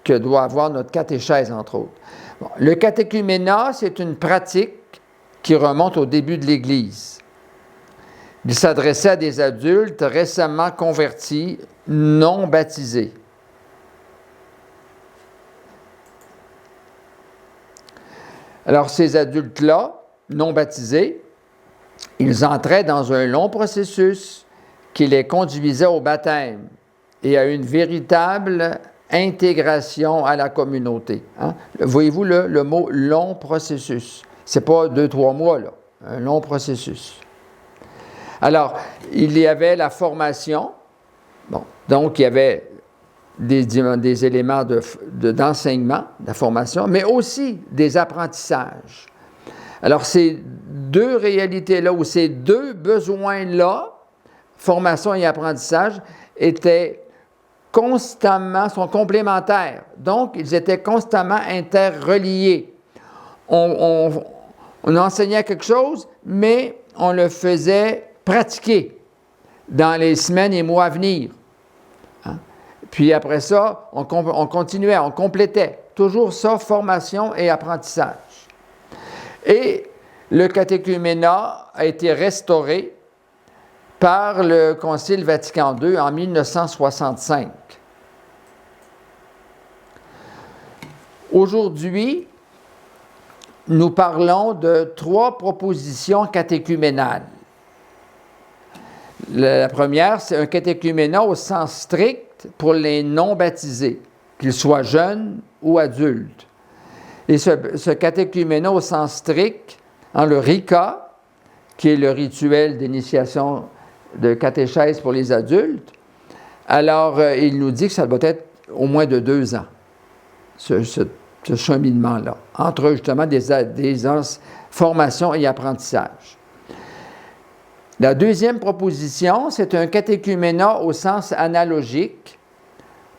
A: que doit avoir notre catéchèse, entre autres. Bon, le catéchuménat, c'est une pratique qui remonte au début de l'Église. Il s'adressait à des adultes récemment convertis, non baptisés. Alors, ces adultes-là, non baptisés, ils entraient dans un long processus qui les conduisait au baptême et à une véritable intégration à la communauté. Hein? Voyez-vous le mot « long processus ». Ce n'est pas 2-3 mois, là. Un long processus. Alors, il y avait la formation. Bon, donc, il y avait des éléments d'enseignement, de la formation, mais aussi des apprentissages. Alors, ces 2 réalités-là, ou ces 2 besoins-là, formation et apprentissage, sont complémentaires. Donc, ils étaient constamment interreliés. On enseignait quelque chose, mais on le faisait pratiquer dans les semaines et mois à venir. Hein? Puis après ça, on continuait, on complétait. Toujours ça, formation et apprentissage. Et le catéchuménat a été restauré par le Concile Vatican II en 1965. Aujourd'hui, nous parlons de 3 propositions catéchuménales. La première, c'est un catéchuménat au sens strict pour les non-baptisés, qu'ils soient jeunes ou adultes. Et ce catéchuménat au sens strict, en le RICA, qui est le rituel d'initiation de catéchèse pour les adultes, alors il nous dit que ça doit être au moins de 2 ans, ce cheminement-là, entre justement des formations et apprentissages. La deuxième proposition, c'est un catéchuménat au sens analogique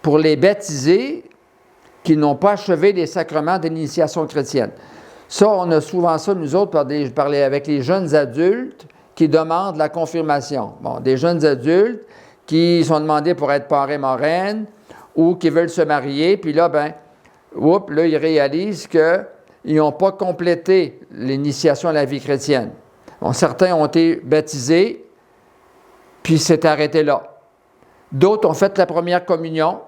A: pour les baptisés qui n'ont pas achevé les sacrements d'initiation chrétienne. Ça, on a souvent ça, nous autres, parler avec les jeunes adultes qui demandent la confirmation. Bon, des jeunes adultes qui sont demandés pour être parrain-marraine ou qui veulent se marier, puis là, là, ils réalisent qu'ils n'ont pas complété l'initiation à la vie chrétienne. Bon, certains ont été baptisés, puis c'est arrêté là. D'autres ont fait la première communion,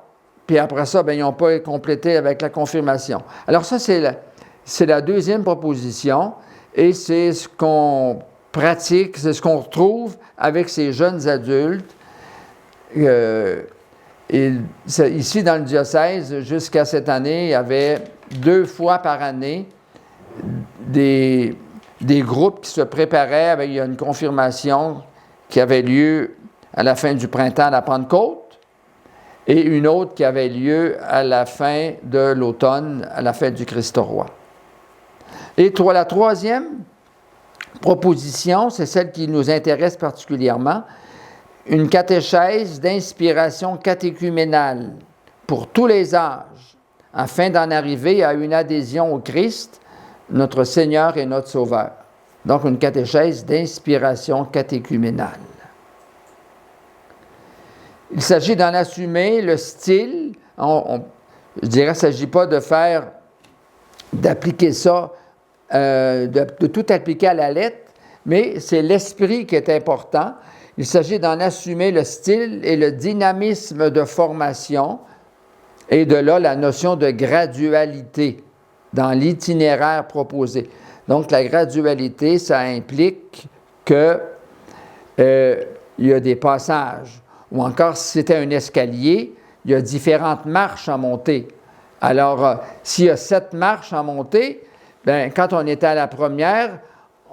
A: puis après ça, ils n'ont pas complété avec la confirmation. Alors ça, c'est la deuxième proposition, et c'est ce qu'on pratique, c'est ce qu'on retrouve avec ces jeunes adultes. Ici, dans le diocèse, jusqu'à cette année, il y avait 2 fois par année des groupes qui se préparaient. Il y a une confirmation qui avait lieu à la fin du printemps à la Pentecôte et une autre qui avait lieu à la fin de l'automne, à la fête du Christ roi. Et la troisième proposition, c'est celle qui nous intéresse particulièrement, une catéchèse d'inspiration catéchuménale pour tous les âges, afin d'en arriver à une adhésion au Christ, notre Seigneur et notre Sauveur. Donc, une catéchèse d'inspiration catéchuménale. Il s'agit d'en assumer le style. Je dirais, il ne s'agit pas d'appliquer ça, de tout appliquer à la lettre, mais c'est l'esprit qui est important. Il s'agit d'en assumer le style et le dynamisme de formation, et de là la notion de gradualité dans l'itinéraire proposé. Donc, la gradualité, ça implique qu'il y a des passages, ou encore, si c'était un escalier, il y a différentes marches à monter. Alors, s'il y a 7 marches à monter, quand on était à la première,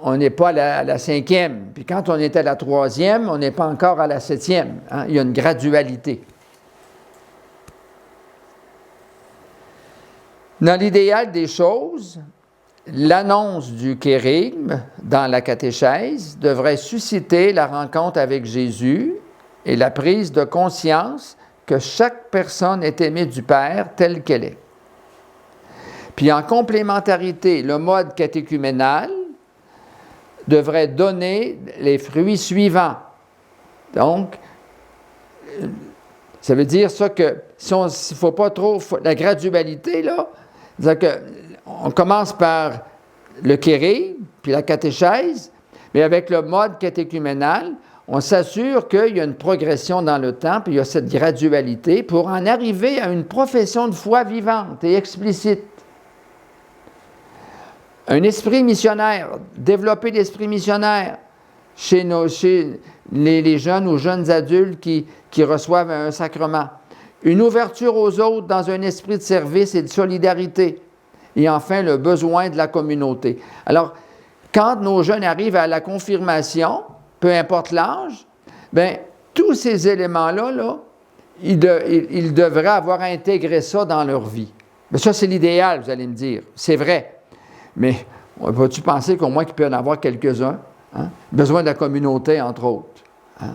A: on n'est pas à la 5e. Puis quand on est à la 3e, on n'est pas encore à la 7e. Hein? Il y a une gradualité. Dans l'idéal des choses, l'annonce du kérygme dans la catéchèse devrait susciter la rencontre avec Jésus et la prise de conscience que chaque personne est aimée du Père telle qu'elle est. Puis en complémentarité, le mode catéchuménal devrait donner les fruits suivants. Donc, ça veut dire ça que s'il ne faut pas trop... La gradualité, là, c'est-à-dire qu'on commence par le kérygme, puis la catéchèse, mais avec le mode catéchuménal, on s'assure qu'il y a une progression dans le temps, puis il y a cette gradualité pour en arriver à une profession de foi vivante et explicite. Un esprit missionnaire, développer l'esprit missionnaire chez les jeunes ou jeunes adultes qui reçoivent un sacrement. Une ouverture aux autres dans un esprit de service et de solidarité. Et enfin, le besoin de la communauté. Alors, quand nos jeunes arrivent à la confirmation, peu importe l'âge, tous ces éléments-là, ils devraient avoir intégré ça dans leur vie. Mais ça, c'est l'idéal, vous allez me dire. C'est vrai. Mais vas-tu penser qu'au moins qu'il peut y en avoir quelques-uns? Hein? Besoin de la communauté, entre autres. Hein?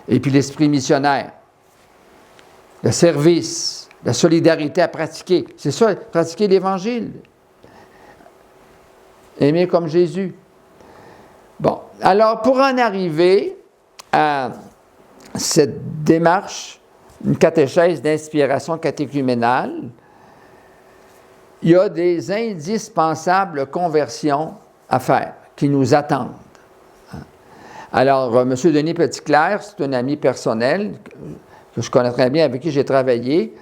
A: Et puis l'esprit missionnaire. Le service, la solidarité à pratiquer. C'est ça, pratiquer l'Évangile. Aimer comme Jésus. Bon, alors pour en arriver à cette démarche, une catéchèse d'inspiration catéchuménale, il y a des indispensables conversions à faire, qui nous attendent. Alors, M. Denis Petitclerc, c'est un ami personnel que je connais très bien, avec qui j'ai travaillé.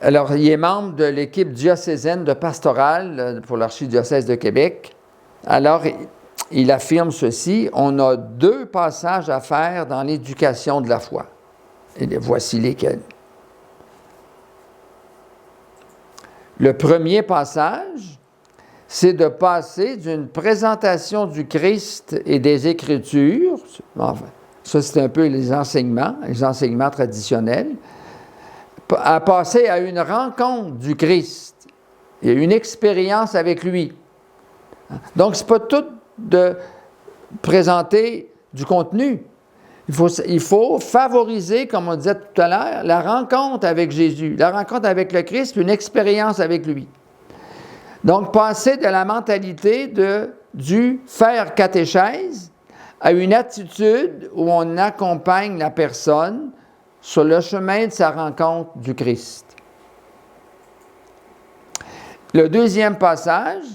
A: Alors, il est membre de l'équipe diocésaine de pastorale pour l'archidiocèse de Québec. Alors, il affirme ceci: on a 2 passages à faire dans l'éducation de la foi. Et voici lesquels. Le premier passage, c'est de passer d'une présentation du Christ et des Écritures, enfin, ça c'est un peu les enseignements traditionnels, à passer à une rencontre du Christ et une expérience avec lui. Donc, ce n'est pas tout de présenter du contenu. Il faut favoriser, comme on disait tout à l'heure, la rencontre avec Jésus, la rencontre avec le Christ, une expérience avec lui. Donc, passer de la mentalité du faire catéchèse à une attitude où on accompagne la personne sur le chemin de sa rencontre du Christ. Le deuxième passage,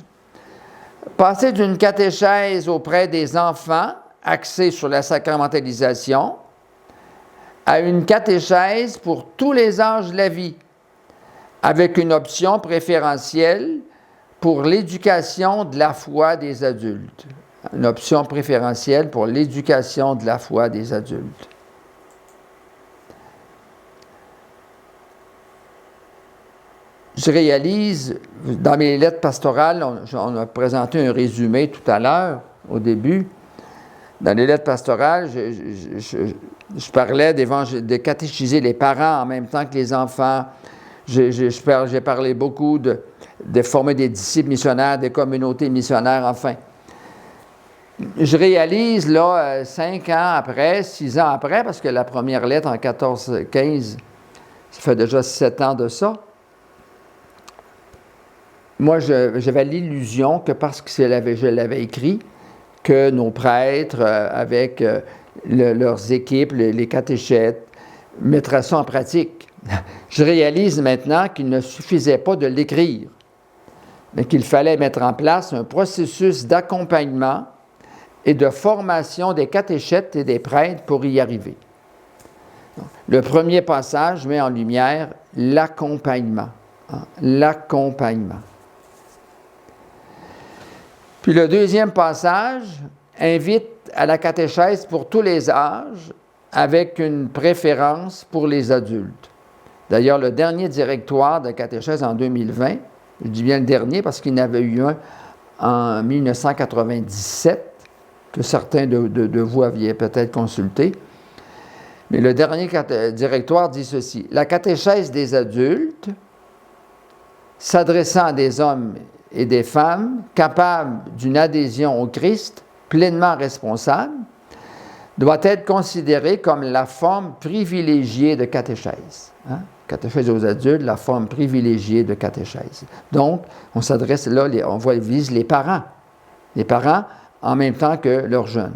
A: passer d'une catéchèse auprès des enfants axée sur la sacramentalisation à une catéchèse pour tous les âges de la vie, avec une option préférentielle pour l'éducation de la foi des adultes. Une option préférentielle pour l'éducation de la foi des adultes. Je réalise, dans mes lettres pastorales, on a présenté un résumé tout à l'heure, au début. Dans les lettres pastorales, je parlais de catéchiser les parents en même temps que les enfants. J'ai parlé beaucoup de former des disciples missionnaires, des communautés missionnaires, enfin. Je réalise, là, 5 ans après, 6 ans après, parce que la première lettre en 14-15, ça fait déjà 7 ans de ça. Moi, j'avais l'illusion que parce que je l'avais écrit, que nos prêtres, avec leurs équipes, les catéchètes, mettraient ça en pratique. Je réalise maintenant qu'il ne suffisait pas de l'écrire, mais qu'il fallait mettre en place un processus d'accompagnement et de formation des catéchètes et des prêtres pour y arriver. Le premier passage met en lumière l'accompagnement. L'accompagnement. Puis le deuxième passage invite à la catéchèse pour tous les âges, avec une préférence pour les adultes. D'ailleurs, le dernier directoire de catéchèse en 2020, je dis bien le dernier parce qu'il y en avait eu un en 1997, que certains de vous aviez peut-être consulté. Mais le dernier directoire dit ceci: la catéchèse des adultes, s'adressant à des hommes et des femmes capables d'une adhésion au Christ, pleinement responsables, doit être considérée comme la forme privilégiée de catéchèse. Catéchèse aux adultes, la forme privilégiée de catéchèse. Donc, on s'adresse là, vise les parents en même temps que leurs jeunes.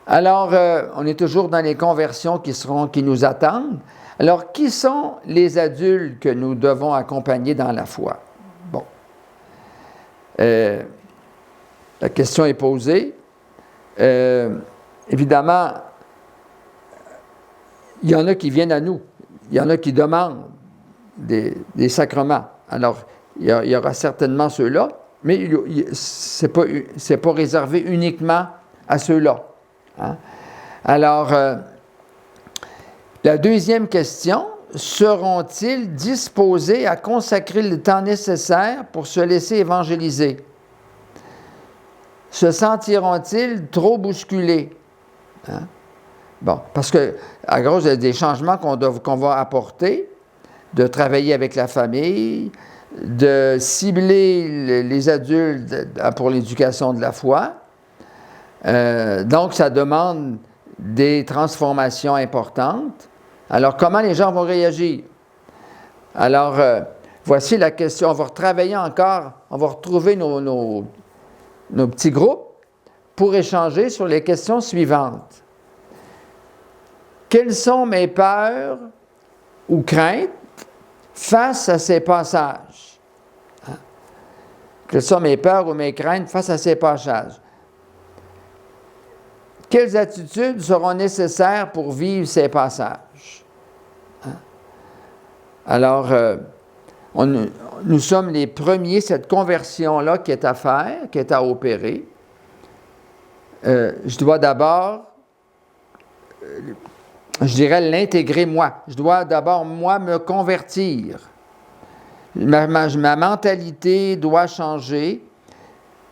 A: Alors, on est toujours dans les conversions qui nous attendent. Alors, qui sont les adultes que nous devons accompagner dans la foi? Bon. La question est posée. Évidemment, il y en a qui viennent à nous. Il y en a qui demandent des sacrements. Alors, il y aura certainement ceux-là, mais ce n'est pas réservé uniquement à ceux-là. Hein? Alors, la deuxième question, seront-ils disposés à consacrer le temps nécessaire pour se laisser évangéliser? Se sentiront-ils trop bousculés? Hein? Bon, parce que à cause des changements qu'on va apporter, de travailler avec la famille, de cibler les adultes pour l'éducation de la foi, donc ça demande des transformations importantes. Alors, comment les gens vont réagir? Alors, voici la question. On va retravailler encore, on va retrouver nos petits groupes pour échanger sur les questions suivantes. Quelles sont mes peurs ou craintes face à ces passages? Quelles sont mes peurs ou mes craintes face à ces passages? Quelles attitudes seront nécessaires pour vivre ces passages? Alors, nous sommes les premiers, cette conversion-là qui est à faire, qui est à opérer. Je dois d'abord, je dirais, l'intégrer moi. Je dois d'abord, moi, me convertir. Ma mentalité doit changer.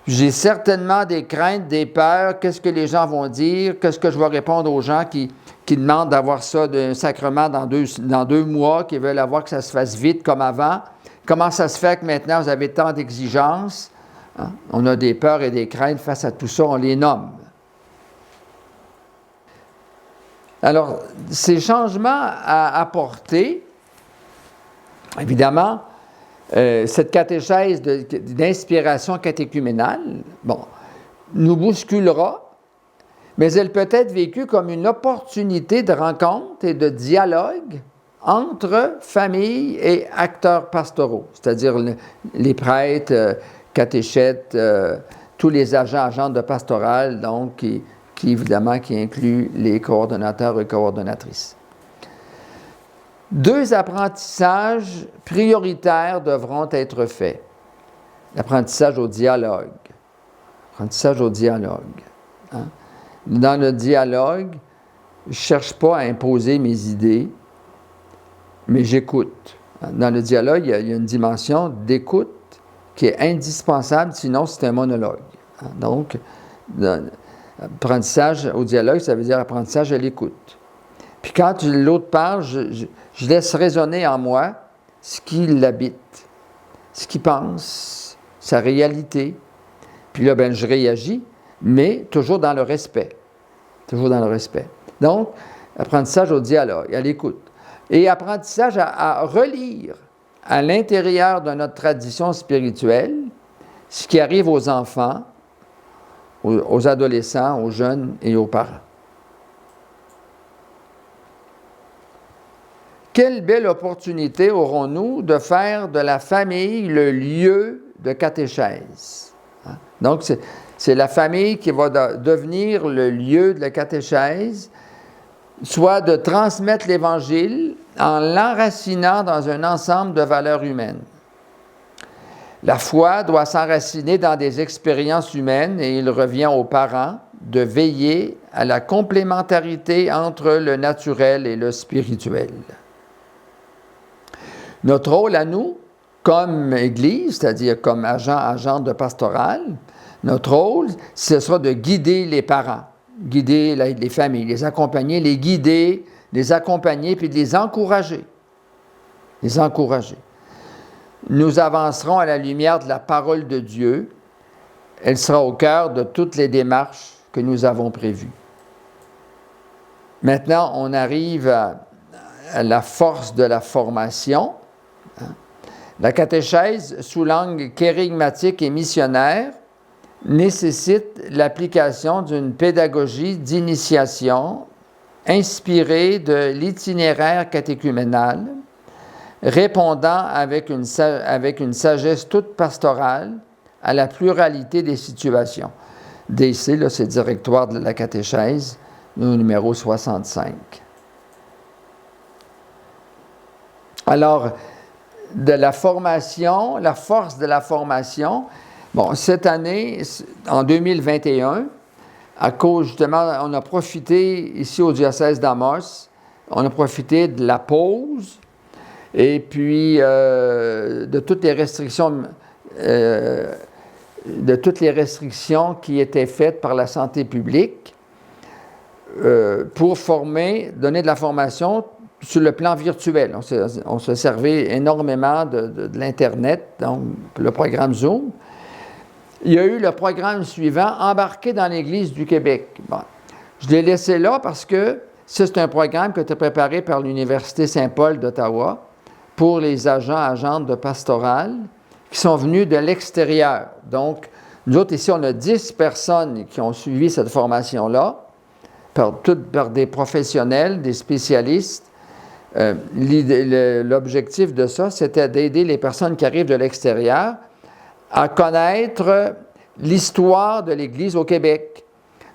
A: J'ai certainement des craintes, des peurs. Qu'est-ce que les gens vont dire? Qu'est-ce que je vais répondre aux gens qui demandent d'avoir ça d'un sacrement dans 2 mois, qui veulent avoir que ça se fasse vite comme avant? Comment ça se fait que maintenant vous avez tant d'exigences? Hein? On a des peurs et des craintes face à tout ça, on les nomme. Alors, ces changements à apporter, évidemment, cette catéchèse d'inspiration catéchuménale, bon, nous bousculera, mais elle peut être vécue comme une opportunité de rencontre et de dialogue entre familles et acteurs pastoraux, c'est-à-dire les prêtres, catéchètes, tous les agents de pastoral, donc qui évidemment qui incluent les coordonnateurs et coordonnatrices. 2 apprentissages prioritaires devront être faits. L'apprentissage au dialogue. Apprentissage au dialogue. Hein? Dans le dialogue, je ne cherche pas à imposer mes idées, mais j'écoute. Dans le dialogue, il y a une dimension d'écoute qui est indispensable, sinon c'est un monologue. Donc, apprentissage au dialogue, ça veut dire apprentissage à l'écoute. Puis quand l'autre parle, je laisse résonner en moi ce qui l'habite, ce qu'il pense, sa réalité. Puis là, je réagis, mais toujours dans le respect. Toujours dans le respect. Donc, apprentissage au dialogue, à l'écoute. Et apprentissage à relire à l'intérieur de notre tradition spirituelle ce qui arrive aux enfants, aux adolescents, aux jeunes et aux parents. Quelle belle opportunité aurons-nous de faire de la famille le lieu de catéchèse. Donc, c'est la famille qui va devenir le lieu de la catéchèse, soit de transmettre l'Évangile en l'enracinant dans un ensemble de valeurs humaines. La foi doit s'enraciner dans des expériences humaines et il revient aux parents de veiller à la complémentarité entre le naturel et le spirituel. Notre rôle à nous, comme Église, c'est-à-dire comme agent de pastoral, notre rôle, ce sera de guider les parents, guider les familles, les accompagner, les guider, les accompagner, puis de les encourager. Les encourager. Nous avancerons à la lumière de la parole de Dieu. Elle sera au cœur de toutes les démarches que nous avons prévues. Maintenant, on arrive à la force de la formation. La catéchèse, sous l'angle kérigmatique et missionnaire, nécessite l'application d'une pédagogie d'initiation inspirée de l'itinéraire catéchuménal, répondant avec une sagesse toute pastorale à la pluralité des situations. DC, là, c'est le directoire de la catéchèse, numéro 65. Alors, de la formation, la force de la formation, bon, cette année, en 2021, à cause, justement, on a profité, ici au diocèse d'Amos, on a profité de la pause, et puis de toutes les restrictions qui étaient faites par la santé publique pour donner de la formation sur le plan virtuel. On se servait énormément de l'Internet, donc le programme Zoom. Il y a eu le programme suivant, Embarquer dans l'Église du Québec. Bon, je l'ai laissé là parce que c'est un programme qui a été préparé par l'Université Saint-Paul d'Ottawa pour les agentes de pastoral qui sont venus de l'extérieur. Donc, nous autres, ici, on a 10 personnes qui ont suivi cette formation-là, par des professionnels, des spécialistes. L'objectif de ça, c'était d'aider les personnes qui arrivent de l'extérieur à connaître l'histoire de l'Église au Québec,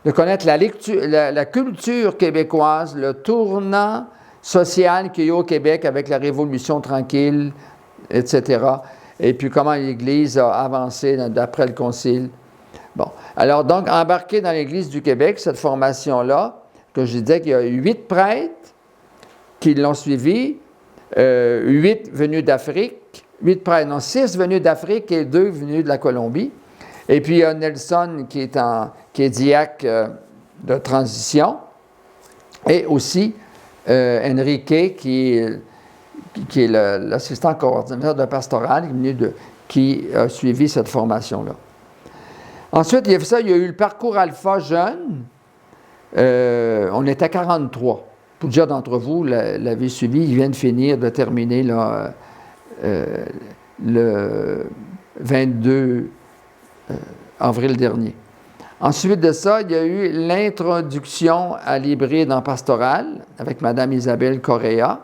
A: de connaître la culture québécoise, le tournant social qu'il y a au Québec avec la Révolution tranquille, etc. Et puis comment l'Église a avancé d'après le Concile. Bon, alors donc, embarquer dans l'Église du Québec, cette formation-là, que je disais qu'il y a 8 prêtres qui l'ont suivi, 8 venus d'Afrique, 6 venus d'Afrique et 2 venus de la Colombie. Et puis il y a Nelson qui est diacre de transition, et aussi Enrique qui est l'assistant coordinateur de pastoral qui a suivi cette formation-là. Ensuite, il y a eu le parcours Alpha jeune. On était à 43. Plusieurs d'entre vous l'avaient suivi. Ils viennent de terminer là, le 22 avril dernier. Ensuite de ça, il y a eu l'introduction à l'hybride en pastoral avec Mme Isabelle Correa.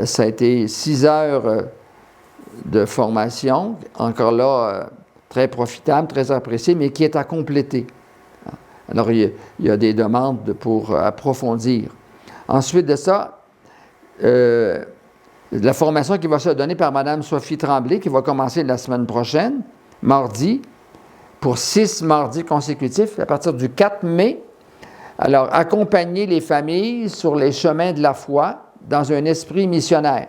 A: Ça a été 6 heures de formation, encore là, très profitable, très appréciée, mais qui est à compléter. Alors, il y a des demandes pour approfondir. Ensuite de ça, la formation qui va se donner par Mme Sophie Tremblay, qui va commencer la semaine prochaine, mardi, pour 6 mardis consécutifs, à partir du 4 mai. Alors, accompagner les familles sur les chemins de la foi dans un esprit missionnaire.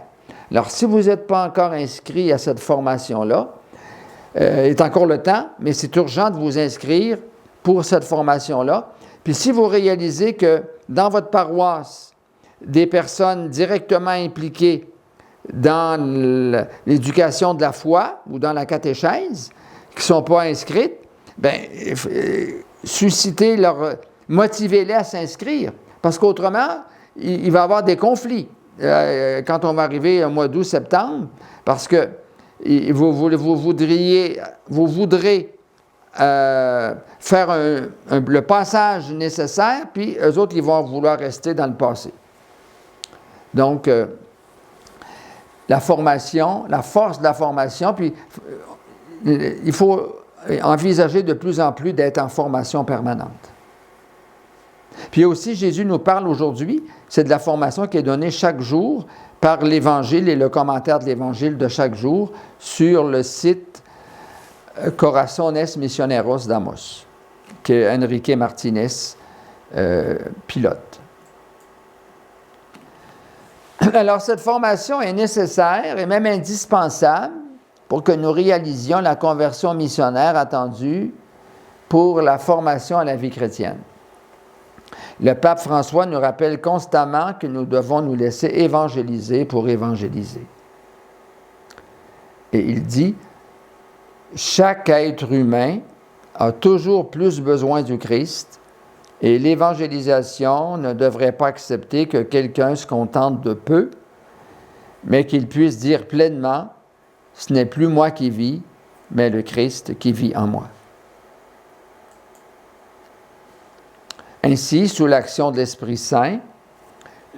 A: Alors, si vous n'êtes pas encore inscrit à cette formation-là, il est encore le temps, mais c'est urgent de vous inscrire pour cette formation-là. Puis si vous réalisez que dans votre paroisse, des personnes directement impliquées dans l'éducation de la foi ou dans la catéchèse, qui ne sont pas inscrites, bien, motivez-les à s'inscrire. Parce qu'autrement, il va y avoir des conflits quand on va arriver au mois d'août, septembre, parce que vous voudrez faire le passage nécessaire, puis eux autres, ils vont vouloir rester dans le passé. Donc, la formation, la force de la formation, puis il faut envisager de plus en plus d'être en formation permanente. Puis aussi, Jésus nous parle aujourd'hui, c'est de la formation qui est donnée chaque jour par l'Évangile et le commentaire de l'Évangile de chaque jour sur le site Corazones Misioneros d'Amos, que Enrique Martinez pilote. Alors, cette formation est nécessaire et même indispensable pour que nous réalisions la conversion missionnaire attendue pour la formation à la vie chrétienne. Le pape François nous rappelle constamment que nous devons nous laisser évangéliser pour évangéliser. Et il dit, chaque être humain a toujours plus besoin du Christ et l'évangélisation ne devrait pas accepter que quelqu'un se contente de peu, mais qu'il puisse dire pleinement, ce n'est plus moi qui vis, mais le Christ qui vit en moi. Ainsi, sous l'action de l'Esprit Saint,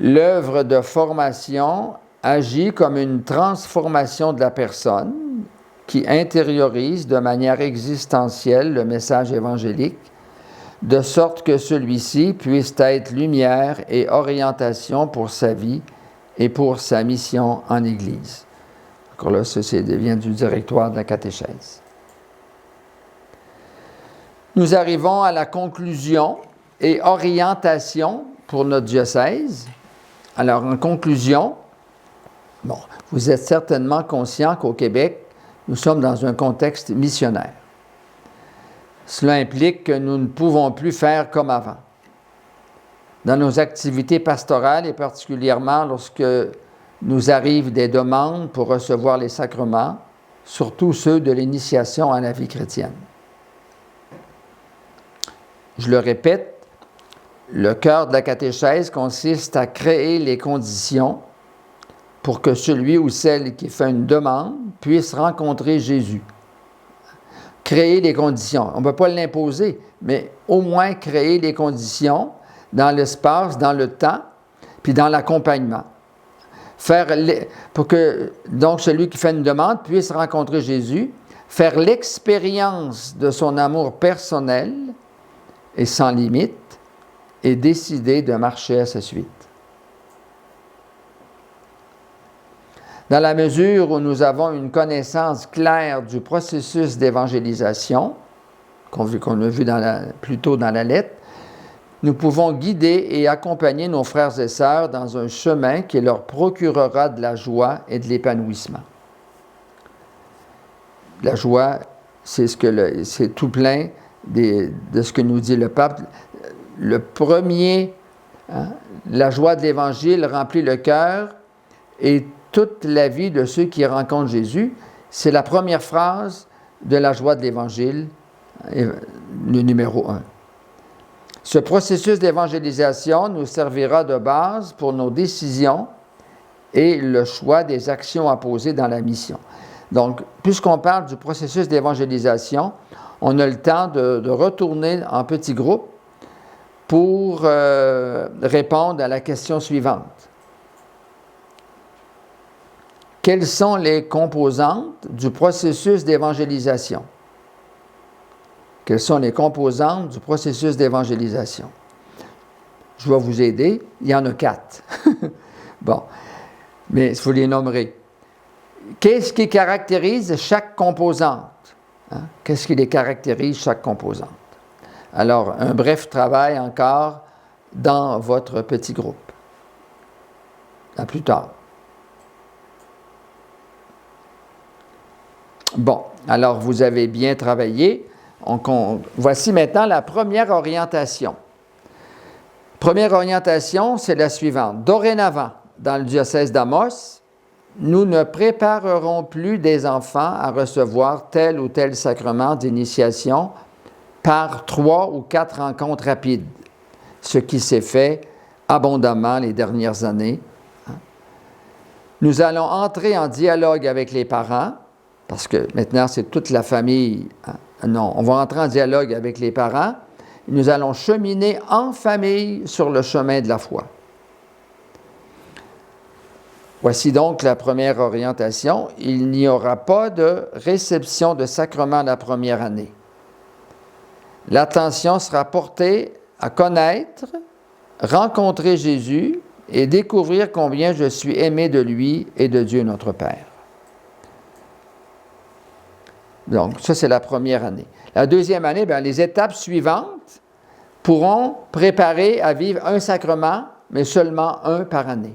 A: l'œuvre de formation agit comme une transformation de la personne qui intériorise de manière existentielle le message évangélique, de sorte que celui-ci puisse être lumière et orientation pour sa vie et pour sa mission en Église. Encore là, ceci vient du directoire de la catéchèse. Nous arrivons à la conclusion et orientation pour notre diocèse. Alors, en conclusion, vous êtes certainement conscient qu'au Québec, nous sommes dans un contexte missionnaire. Cela implique que nous ne pouvons plus faire comme avant. Dans nos activités pastorales, et particulièrement lorsque nous arrivent des demandes pour recevoir les sacrements, surtout ceux de l'initiation à la vie chrétienne. Je le répète, le cœur de la catéchèse consiste à créer les conditions pour que celui ou celle qui fait une demande puisse rencontrer Jésus. Créer les conditions. On ne peut pas l'imposer, mais au moins créer les conditions dans l'espace, dans le temps, puis dans l'accompagnement. Pour que donc celui qui fait une demande puisse rencontrer Jésus, faire l'expérience de son amour personnel et sans limite, et décider de marcher à sa suite. Dans la mesure où nous avons une connaissance claire du processus d'évangélisation, qu'on a vu plus tôt dans la lettre, nous pouvons guider et accompagner nos frères et sœurs dans un chemin qui leur procurera de la joie et de l'épanouissement. La joie, c'est tout plein de ce que nous dit le pape. Le premier, la joie de l'Évangile remplit le cœur et toute la vie de ceux qui rencontrent Jésus. C'est la première phrase de la joie de l'Évangile, le numéro 1. Ce processus d'évangélisation nous servira de base pour nos décisions et le choix des actions à poser dans la mission. Donc, puisqu'on parle du processus d'évangélisation, on a le temps de retourner en petits groupes pour répondre à la question suivante. Quelles sont les composantes du processus d'évangélisation? Quelles sont les composantes du processus d'évangélisation? Je vais vous aider. Il y en a 4. Bon, mais il faut les nommer. Qu'est-ce qui caractérise chaque composante? Hein? Qu'est-ce qui les caractérise, chaque composante? Alors, un bref travail encore dans votre petit groupe. À plus tard. Bon, alors vous avez bien travaillé. Voici maintenant la première orientation. Première orientation, c'est la suivante. Dorénavant, dans le diocèse d'Amos, nous ne préparerons plus des enfants à recevoir tel ou tel sacrement d'initiation par 3 ou 4 rencontres rapides, ce qui s'est fait abondamment les dernières années. Nous allons entrer en dialogue avec les parents, parce que maintenant c'est toute la famille. Non, on va entrer en dialogue avec les parents. Nous allons cheminer en famille sur le chemin de la foi. Voici donc la première orientation. Il n'y aura pas de réception de sacrement la première année. L'attention sera portée à connaître, rencontrer Jésus et découvrir combien je suis aimé de lui et de Dieu notre Père. Donc, ça, c'est la première année. La deuxième année, bien, les étapes suivantes pourront préparer à vivre un sacrement, mais seulement un par année.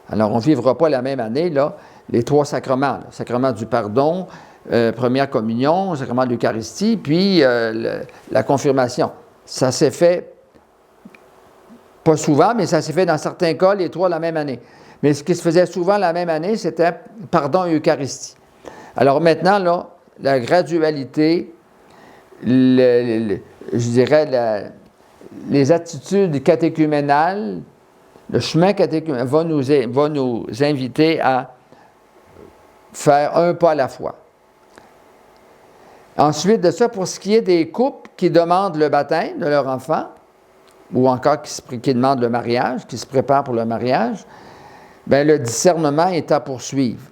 A: Alors, on ne vivra pas la même année, là, les 3 sacrements. Le sacrement du pardon, première communion, sacrement de l'Eucharistie, puis la confirmation. Ça s'est fait, pas souvent, mais ça s'est fait dans certains cas, les 3 la même année. Mais ce qui se faisait souvent la même année, c'était pardon et Eucharistie. Alors maintenant, là, la gradualité, je dirais les attitudes catéchuménales, le chemin catéchuménal va nous inviter à faire un pas à la fois. Ensuite de ça, pour ce qui est des couples qui demandent le baptême de leur enfant, ou encore qui demandent le mariage, qui se préparent pour le mariage, bien, le discernement est à poursuivre.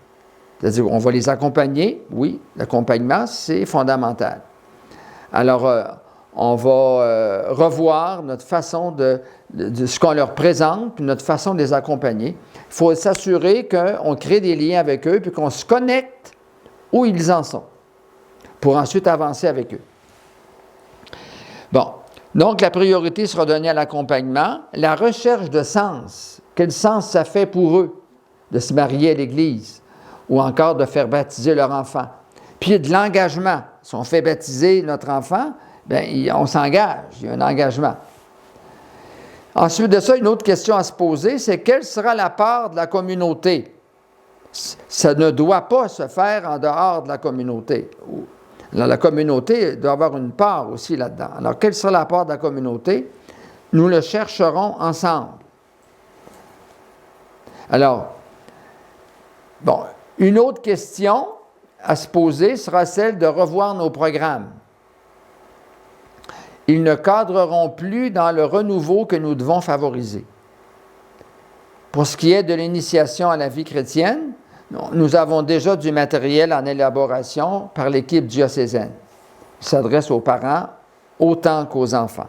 A: C'est-à-dire, on va les accompagner, oui, l'accompagnement, c'est fondamental. Alors, on va revoir notre façon de ce qu'on leur présente, puis notre façon de les accompagner. Il faut s'assurer qu'on crée des liens avec eux, puis qu'on se connecte où ils en sont, pour ensuite avancer avec eux. Bon, donc la priorité sera donnée à l'accompagnement, la recherche de sens. Quel sens ça fait pour eux de se marier à l'Église? Ou encore de faire baptiser leur enfant. Puis de l'engagement. Si on fait baptiser notre enfant, bien, on s'engage, il y a un engagement. Ensuite de ça, une autre question à se poser, c'est quelle sera la part de la communauté? Ça ne doit pas se faire en dehors de la communauté. Alors, la communauté doit avoir une part aussi là-dedans. Alors, quelle sera la part de la communauté? Nous le chercherons ensemble. Alors, bon, une autre question à se poser sera celle de revoir nos programmes. Ils ne cadreront plus dans le renouveau que nous devons favoriser. Pour ce qui est de l'initiation à la vie chrétienne, nous avons déjà du matériel en élaboration par l'équipe diocésaine. Il s'adresse aux parents autant qu'aux enfants.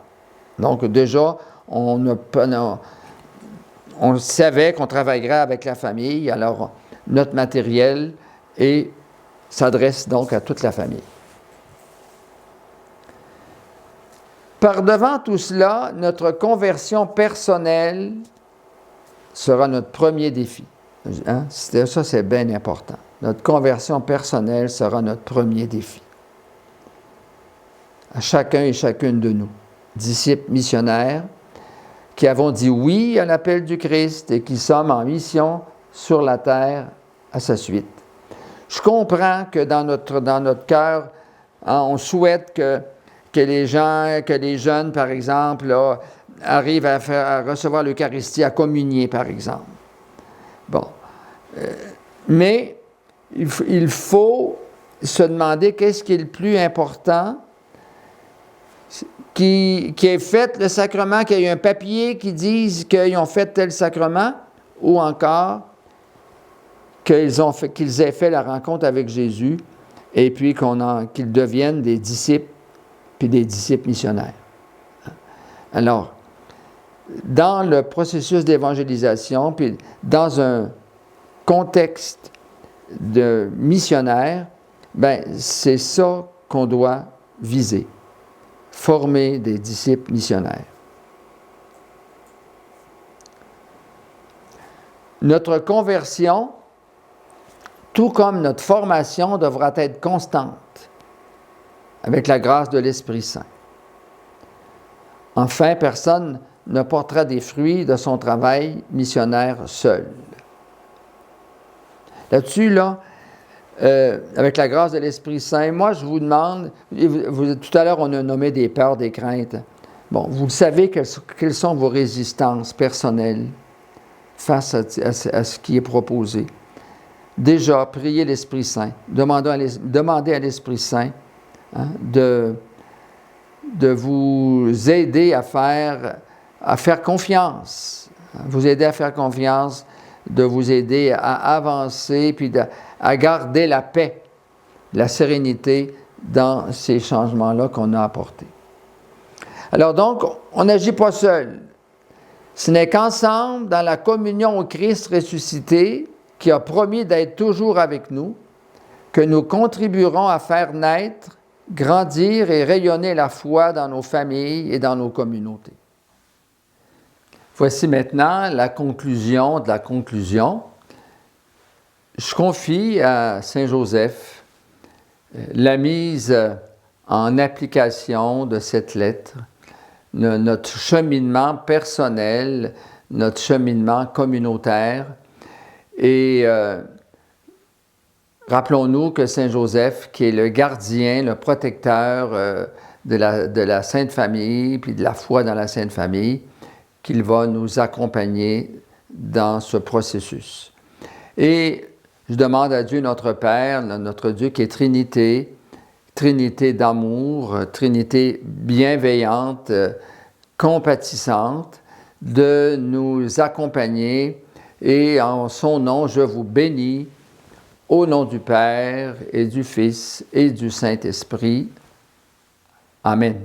A: Donc déjà, on savait qu'on travaillerait avec la famille, alors notre matériel s'adresse donc à toute la famille. Par-devant tout cela, notre conversion personnelle sera notre premier défi. Hein? Ça, c'est bien important. Notre conversion personnelle sera notre premier défi. À chacun et chacune de nous, disciples missionnaires, qui avons dit oui à l'appel du Christ et qui sommes en mission sur la terre à sa suite. Je comprends que dans notre cœur, hein, on souhaite que les jeunes, par exemple, là, arrivent à recevoir l'Eucharistie, à communier, par exemple. Bon. Mais il faut se demander qu'est-ce qui est le plus important, qui ait fait le sacrement, qu'il y ait un papier qui dise qu'ils ont fait tel sacrement, ou encore qu'ils aient fait la rencontre avec Jésus, et puis qu'ils deviennent des disciples, puis des disciples missionnaires. Alors, dans le processus d'évangélisation, puis dans un contexte de missionnaire, ben c'est ça qu'on doit viser, former des disciples missionnaires. Notre conversion, tout comme notre formation, devra être constante avec la grâce de l'Esprit Saint. Enfin, personne ne portera des fruits de son travail missionnaire seul. Là-dessus, avec la grâce de l'Esprit Saint, moi, je vous demande, tout à l'heure, on a nommé des peurs, des craintes. Bon, vous savez quelles sont vos résistances personnelles face à ce qui est proposé. Déjà, priez l'Esprit Saint. Demandez à l'Esprit Saint de vous aider à faire confiance, vous aider à faire confiance, de vous aider à avancer, puis à garder la paix, la sérénité dans ces changements-là qu'on a apportés. Alors donc, on n'agit pas seul. Ce n'est qu'ensemble, dans la communion au Christ ressuscité, qui a promis d'être toujours avec nous, que nous contribuerons à faire naître, grandir et rayonner la foi dans nos familles et dans nos communautés. Voici maintenant la conclusion de la conclusion. Je confie à Saint Joseph la mise en application de cette lettre, notre cheminement personnel, notre cheminement communautaire. Et rappelons-nous que Saint Joseph, qui est le gardien, le protecteur de la Sainte Famille, puis de la foi dans la Sainte Famille, qu'il va nous accompagner dans ce processus. Et je demande à Dieu notre Père, notre Dieu qui est Trinité, Trinité d'amour, Trinité bienveillante, compatissante, de nous accompagner. Et en son nom, je vous bénis, au nom du Père et du Fils et du Saint-Esprit. Amen.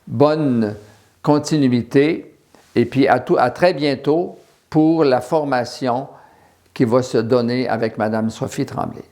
A: Bonne continuité et puis à très bientôt pour la formation qui va se donner avec Mme Sophie Tremblay.